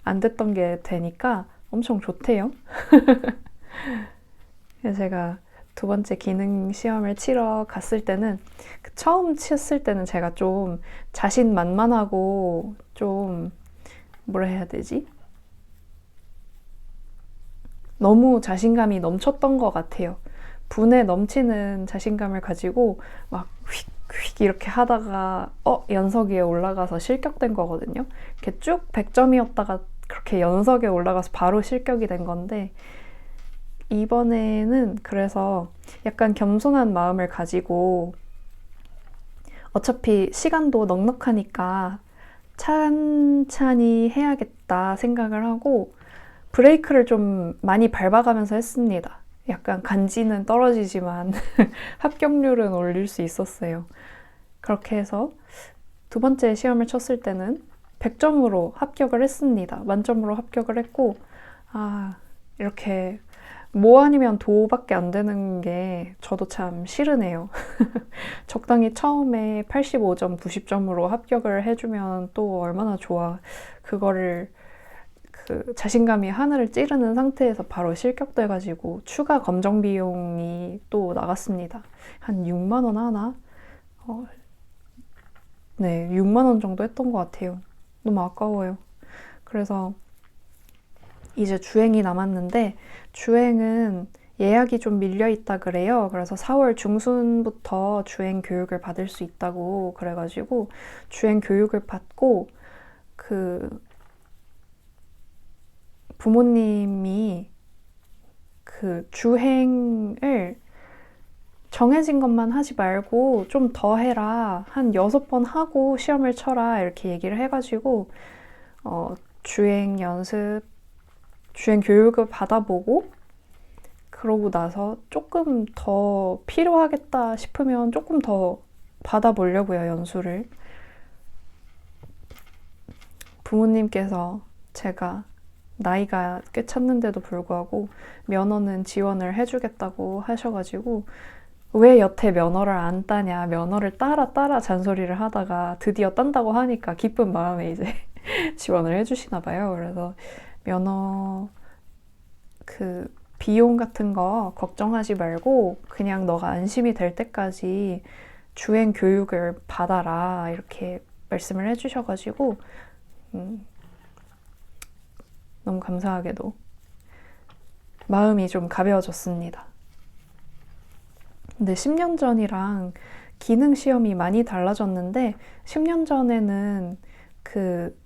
안 됐던 게 되니까 엄청 좋대요. 그래서 제가 두 번째 기능시험을 치러 갔을 때는 처음 쳤을 때는 제가 좀 자신만만하고 좀 뭐라 해야 되지? 너무 자신감이 넘쳤던 것 같아요. 분에 넘치는 자신감을 가지고 막 휙휙 이렇게 하다가 연석에 올라가서 실격된 거거든요. 이렇게 쭉 100점이었다가 그렇게 연석에 올라가서 바로 실격이 된 건데 이번에는 그래서 약간 겸손한 마음을 가지고 어차피 시간도 넉넉하니까 찬찬히 해야겠다 생각을 하고 브레이크를 좀 많이 밟아가면서 했습니다. 약간 간지는 떨어지지만 합격률은 올릴 수 있었어요. 그렇게 해서 두 번째 시험을 쳤을 때는 100점으로 합격을 했습니다. 만점으로 합격을 했고 이렇게 뭐 아니면 도밖에 안 되는 게 저도 참 싫으네요. 적당히 처음에 85점, 90점으로 합격을 해주면 또 얼마나 좋아. 그거를 그 자신감이 하늘을 찌르는 상태에서 바로 실격돼가지고 추가 검정 비용이 또 나갔습니다. 한 6만 원 하나? 네, 6만 원 정도 했던 것 같아요. 너무 아까워요. 그래서 이제 주행이 남았는데 주행은 예약이 좀 밀려있다 그래요. 그래서 4월 중순부터 주행 교육을 받을 수 있다고 그래가지고 주행 교육을 받고 그 부모님이 그 주행을 정해진 것만 하지 말고 좀 더 해라. 한 6번 하고 시험을 쳐라. 이렇게 얘기를 해가지고 주행 연습, 주행 교육을 받아보고 그러고 나서 조금 더 필요하겠다 싶으면 조금 더 받아보려고요, 연수를. 부모님께서 제가 나이가 꽤 찼는데도 불구하고 면허는 지원을 해주겠다고 하셔가지고 왜 여태 면허를 안 따냐, 면허를 따라 잔소리를 하다가 드디어 딴다고 하니까 기쁜 마음에 이제 지원을 해주시나 봐요. 그래서 면허 그 비용 같은 거 걱정하지 말고 그냥 너가 안심이 될 때까지 주행 교육을 받아라 이렇게 말씀을 해주셔가지고 너무 감사하게도 마음이 좀 가벼워졌습니다. 근데 10년 전이랑 기능 시험이 많이 달라졌는데 10년 전에는 그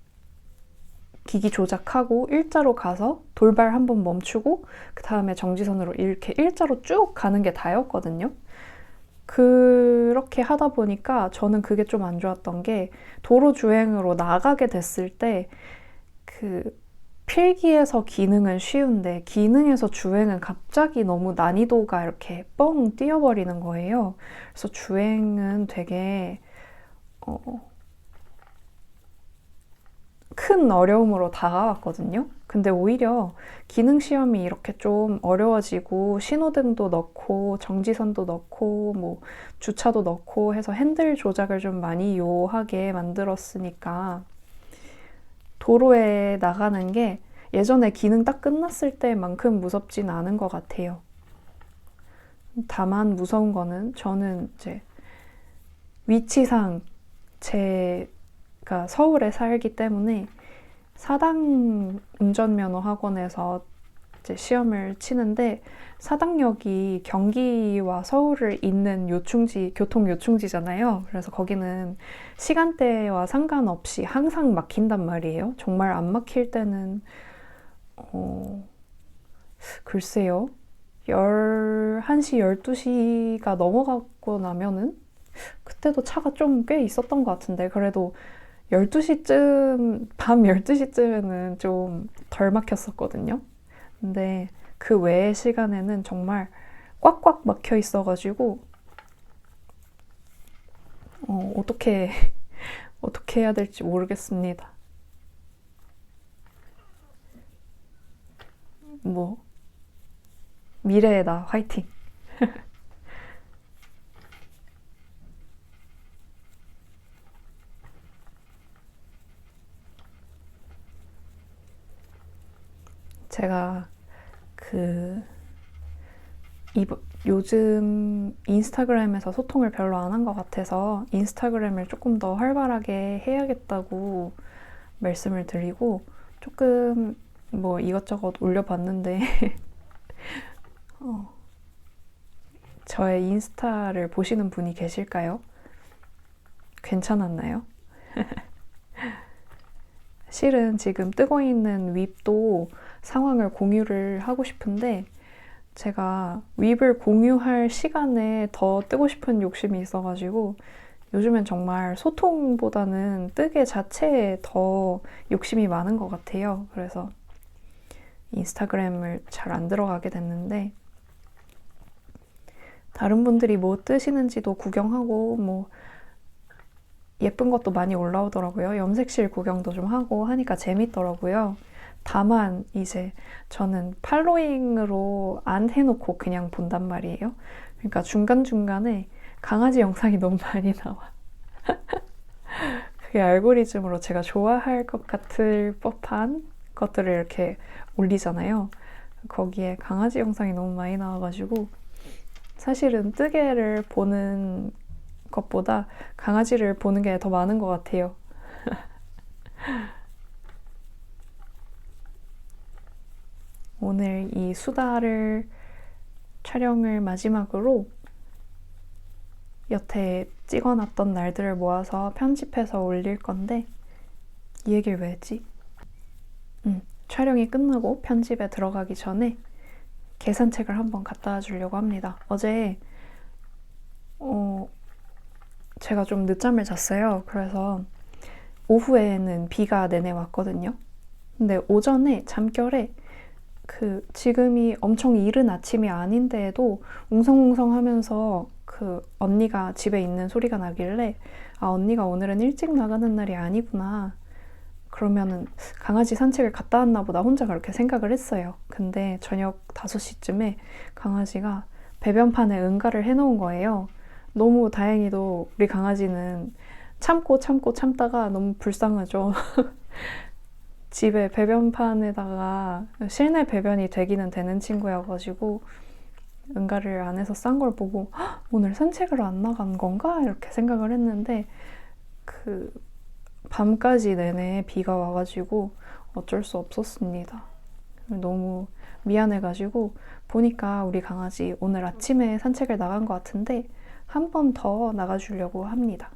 기기 조작하고 일자로 가서 돌발 한번 멈추고 그 다음에 정지선으로 이렇게 일자로 쭉 가는 게 다였거든요. 그렇게 하다 보니까 저는 그게 좀 안 좋았던 게 도로 주행으로 나가게 됐을 때 그 필기에서 기능은 쉬운데 기능에서 주행은 갑자기 너무 난이도가 이렇게 뻥 뛰어버리는 거예요. 그래서 주행은 되게 큰 어려움으로 다가왔거든요. 근데 오히려 기능 시험이 이렇게 좀 어려워지고 신호등도 넣고 정지선도 넣고 뭐 주차도 넣고 해서 핸들 조작을 좀 많이 요하게 만들었으니까 도로에 나가는 게 예전에 기능 딱 끝났을 때만큼 무섭진 않은 것 같아요. 다만 무서운 거는 저는 이제 위치상 제가 서울에 살기 때문에 사당 운전면허 학원에서 이제 시험을 치는데 사당역이 경기와 서울을 잇는 교통 요충지잖아요. 그래서 거기는 시간대와 상관없이 항상 막힌단 말이에요. 정말 안 막힐 때는 글쎄요. 1시, 12시가 넘어가고 나면은 그때도 차가 좀 꽤 있었던 것 같은데 그래도 12시쯤, 밤 12시쯤에는 좀 덜 막혔었거든요. 근데 그 외의 시간에는 정말 꽉꽉 막혀 있어가지고 어떻게 해야 될지 모르겠습니다. 뭐 미래의 나 화이팅! 제가 요즘 인스타그램에서 소통을 별로 안 한 것 같아서 인스타그램을 조금 더 활발하게 해야겠다고 말씀을 드리고 조금 뭐 이것저것 올려봤는데 저의 인스타를 보시는 분이 계실까요? 괜찮았나요? 실은 지금 뜨고 있는 윕도 상황을 공유를 하고 싶은데 제가 윕을 공유할 시간에 더 뜨고 싶은 욕심이 있어가지고 요즘엔 정말 소통보다는 뜨개 자체에 더 욕심이 많은 것 같아요. 그래서 인스타그램을 잘 안 들어가게 됐는데 다른 분들이 뭐 뜨시는지도 구경하고 뭐 예쁜 것도 많이 올라오더라고요. 염색실 구경도 좀 하고 하니까 재밌더라고요. 다만 이제 저는 팔로잉으로 안 해놓고 그냥 본단 말이에요. 그러니까 중간중간에 강아지 영상이 너무 많이 나와. 그게 알고리즘으로 제가 좋아할 것 같을 법한 것들을 이렇게 올리잖아요. 거기에 강아지 영상이 너무 많이 나와가지고 사실은 뜨개를 보는 것보다 강아지를 보는 게 더 많은 것 같아요. 오늘 이 수다를 촬영을 마지막으로 여태 찍어놨던 날들을 모아서 편집해서 올릴 건데 이 얘기를 왜 했지? 촬영이 끝나고 편집에 들어가기 전에 계산책을 한번 갖다 주려고 합니다. 어제 제가 좀 늦잠을 잤어요. 그래서 오후에는 비가 내내 왔거든요. 근데 오전에 잠결에 지금이 엄청 이른 아침이 아닌데도 웅성웅성 하면서 언니가 집에 있는 소리가 나길래 아, 언니가 오늘은 일찍 나가는 날이 아니구나. 그러면은 강아지 산책을 갔다 왔나 보다 혼자 그렇게 생각을 했어요. 근데 저녁 5시쯤에 강아지가 배변판에 응가를 해놓은 거예요. 너무 다행히도 우리 강아지는 참다가 너무 불쌍하죠. 집에 배변판에다가 실내 배변이 되기는 되는 친구여가지고 응가를 안 해서 싼 걸 보고 오늘 산책을 안 나간 건가? 이렇게 생각을 했는데 밤까지 내내 비가 와가지고 어쩔 수 없었습니다. 너무 미안해가지고 보니까 우리 강아지 오늘 아침에 산책을 나간 것 같은데 한 번 더 나가주려고 합니다.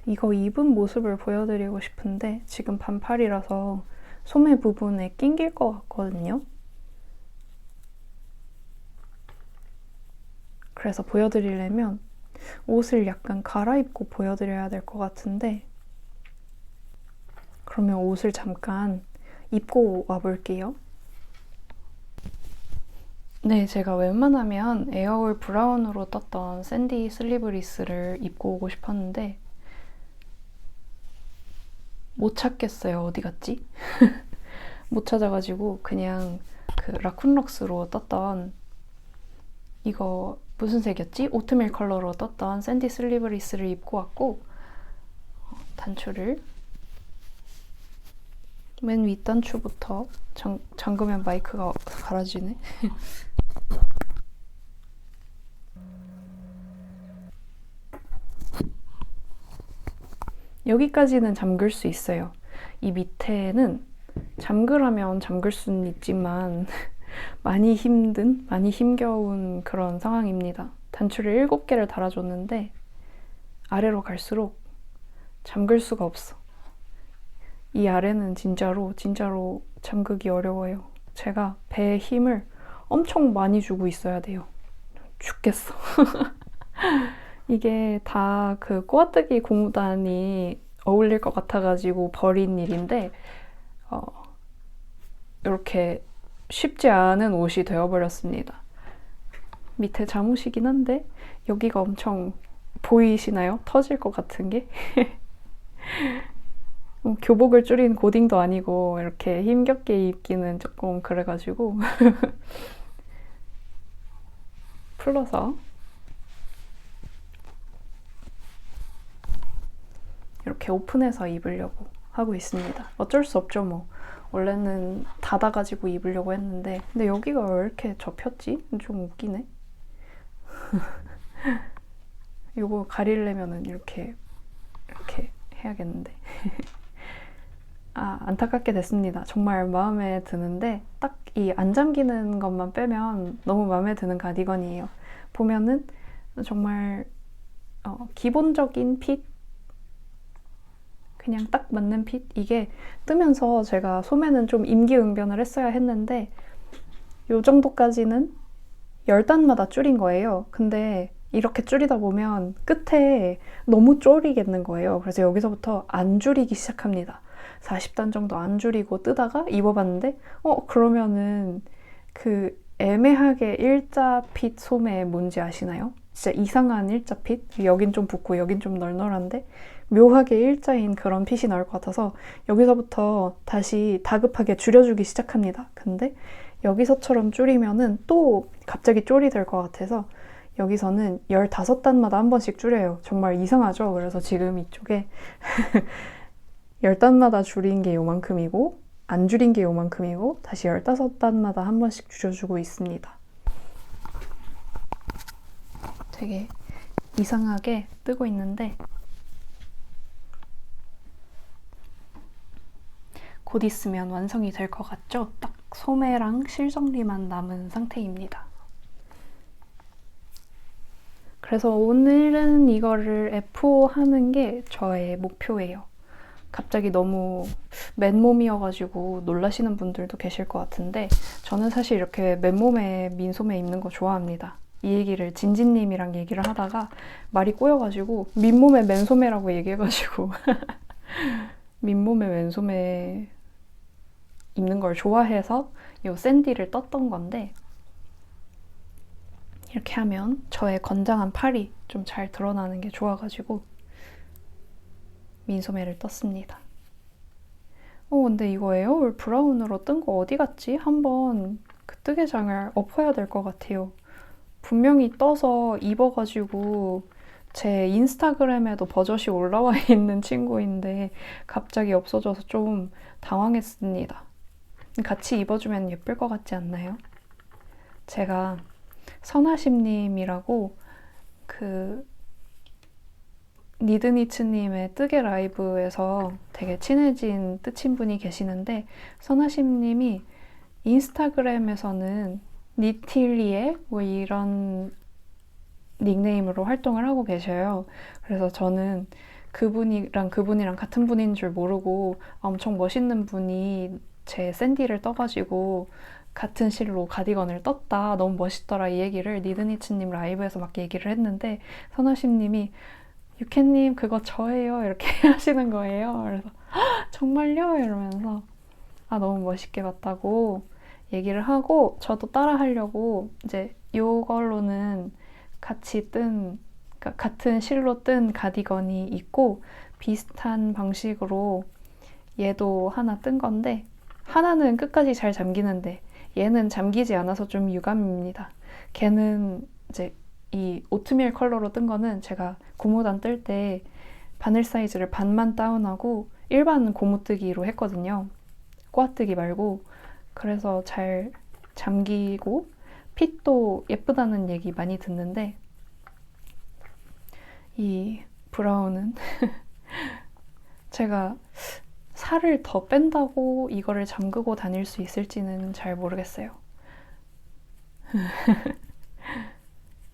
이거 입은 모습을 보여드리고 싶은데 지금 반팔이라서 소매 부분에 낑길 것 같거든요. 그래서 보여드리려면 옷을 약간 갈아입고 보여드려야 될 것 같은데 그러면 옷을 잠깐 입고 와볼게요. 네, 제가 웬만하면 에어올 브라운으로 떴던 샌디 슬리브리스를 입고 오고 싶었는데 못 찾겠어요. 어디 갔지? 못 찾아가지고 그냥 라쿤럭스로 떴던 이거 무슨 색이었지? 오트밀 컬러로 떴던 샌디 슬리브리스를 입고 왔고 단추를 맨 윗단추부터 잠그면 마이크가 갈아지네. 여기까지는 잠글 수 있어요. 이 밑에는 잠그라면 잠글 수는 있지만 많이 힘겨운 그런 상황입니다. 단추를 7개를 달아줬는데 아래로 갈수록 잠글 수가 없어. 이 아래는 진짜로 잠그기 어려워요. 제가 배에 힘을 엄청 많이 주고 있어야 돼요. 죽겠어. 이게 다 꼬아뜨기 고무단이 어울릴 것 같아가지고 버린 일인데 이렇게 쉽지 않은 옷이 되어버렸습니다. 밑에 잠옷이긴 한데 여기가 엄청 보이시나요? 터질 것 같은 게? 교복을 줄인 고딩도 아니고 이렇게 힘겹게 입기는 조금 그래가지고 풀러서 이렇게 오픈해서 입으려고 하고 있습니다. 어쩔 수 없죠 뭐. 원래는 닫아가지고 입으려고 했는데 근데 여기가 왜 이렇게 접혔지? 좀 웃기네. 이거 가리려면은 이렇게 해야겠는데. 안타깝게 됐습니다. 정말 마음에 드는데 딱 이 안 잠기는 것만 빼면 너무 마음에 드는 가디건이에요. 보면은 정말 기본적인 핏, 그냥 딱 맞는 핏. 이게 뜨면서 제가 소매는 좀 임기응변을 했어야 했는데 요 정도까지는 10단마다 줄인 거예요. 근데 이렇게 줄이다 보면 끝에 너무 쪼리겠는 거예요. 그래서 여기서부터 안 줄이기 시작합니다. 40단 정도 안 줄이고 뜨다가 입어봤는데 그러면은 애매하게 일자 핏 소매 뭔지 아시나요? 진짜 이상한 일자 핏? 여긴 좀 붓고 여긴 좀 널널한데 묘하게 일자인 그런 핏이 나올 것 같아서 여기서부터 다시 다급하게 줄여주기 시작합니다. 근데 여기서처럼 줄이면은 또 갑자기 쫄이 될 것 같아서 여기서는 15단마다 한 번씩 줄여요. 정말 이상하죠? 그래서 지금 이쪽에 10단마다 줄인 게 요만큼이고 안 줄인 게 요만큼이고 다시 15단마다 한 번씩 줄여주고 있습니다. 되게 이상하게 뜨고 있는데 곧 있으면 완성이 될 것 같죠? 딱 소매랑 실정리만 남은 상태입니다. 그래서 오늘은 이거를 F5 하는 게 저의 목표예요. 갑자기 너무 맨몸이어가지고 놀라시는 분들도 계실 것 같은데 저는 사실 이렇게 맨몸에 민소매 입는 거 좋아합니다. 이 얘기를 진진님이랑 얘기를 하다가 말이 꼬여가지고 민몸의 맨소매라고 얘기해가지고 민몸의 맨소매 입는 걸 좋아해서 이 샌디를 떴던 건데 이렇게 하면 저의 건장한 팔이 좀 잘 드러나는 게 좋아가지고 민소매를 떴습니다. 근데 이거 에어울 브라운으로 뜬 거 어디 갔지? 한번 그 뜨개장을 엎어야 될 것 같아요. 분명히 떠서 입어가지고 제 인스타그램에도 버젓이 올라와 있는 친구인데 갑자기 없어져서 좀 당황했습니다. 같이 입어주면 예쁠 것 같지 않나요? 제가 선아심님이라고 그 니드니츠님의 뜨개 라이브에서 되게 친해진 뜻친 분이 계시는데 선아심님이 인스타그램에서는 니틸리에 뭐 이런 닉네임으로 활동을 하고 계셔요. 그래서 저는 그분이랑 같은 분인 줄 모르고 엄청 멋있는 분이 제 샌디를 떠가지고 같은 실로 가디건을 떴다. 너무 멋있더라. 이 얘기를 니드니츠님 라이브에서 막 얘기를 했는데 선아심님이 유캔님 그거 저예요. 이렇게 하시는 거예요. 그래서 정말요? 이러면서 너무 멋있게 봤다고 얘기를 하고 저도 따라 하려고 이제 이걸로는 같이 뜬 그러니까 같은 실로 뜬 가디건이 있고 비슷한 방식으로 얘도 하나 뜬 건데 하나는 끝까지 잘 잠기는데 얘는 잠기지 않아서 좀 유감입니다. 걔는 이제 이 오트밀 컬러로 뜬 거는 제가 고무단 뜰 때 바늘 사이즈를 반만 다운하고 일반 고무뜨기로 했거든요. 꼬아뜨기 말고. 그래서 잘 잠기고 핏도 예쁘다는 얘기 많이 듣는데 이 브라운은 제가 살을 더 뺀다고 이거를 잠그고 다닐 수 있을지는 잘 모르겠어요.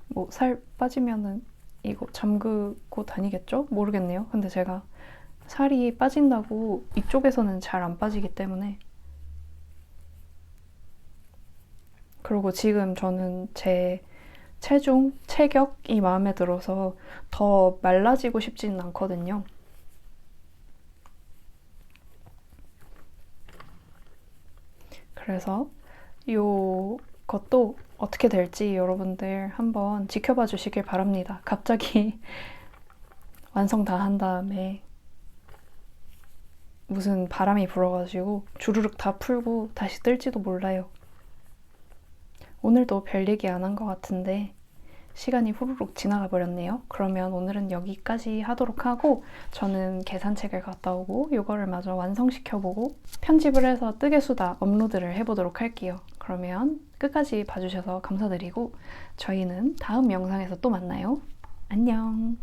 뭐 살 빠지면은 이거 잠그고 다니겠죠? 모르겠네요. 근데 제가 살이 빠진다고 이쪽에서는 잘 안 빠지기 때문에 그리고 지금 저는 제 체격이 마음에 들어서 더 말라지고 싶지는 않거든요. 그래서 이것도 어떻게 될지 여러분들 한번 지켜봐 주시길 바랍니다. 갑자기 완성 다 한 다음에 무슨 바람이 불어가지고 주르륵 다 풀고 다시 뜰지도 몰라요. 오늘도 별 얘기 안 한 것 같은데 시간이 후루룩 지나가 버렸네요. 그러면 오늘은 여기까지 하도록 하고 저는 계산책을 갔다 오고 이거를 마저 완성시켜보고 편집을 해서 뜨개수다 업로드를 해보도록 할게요. 그러면 끝까지 봐주셔서 감사드리고 저희는 다음 영상에서 또 만나요. 안녕.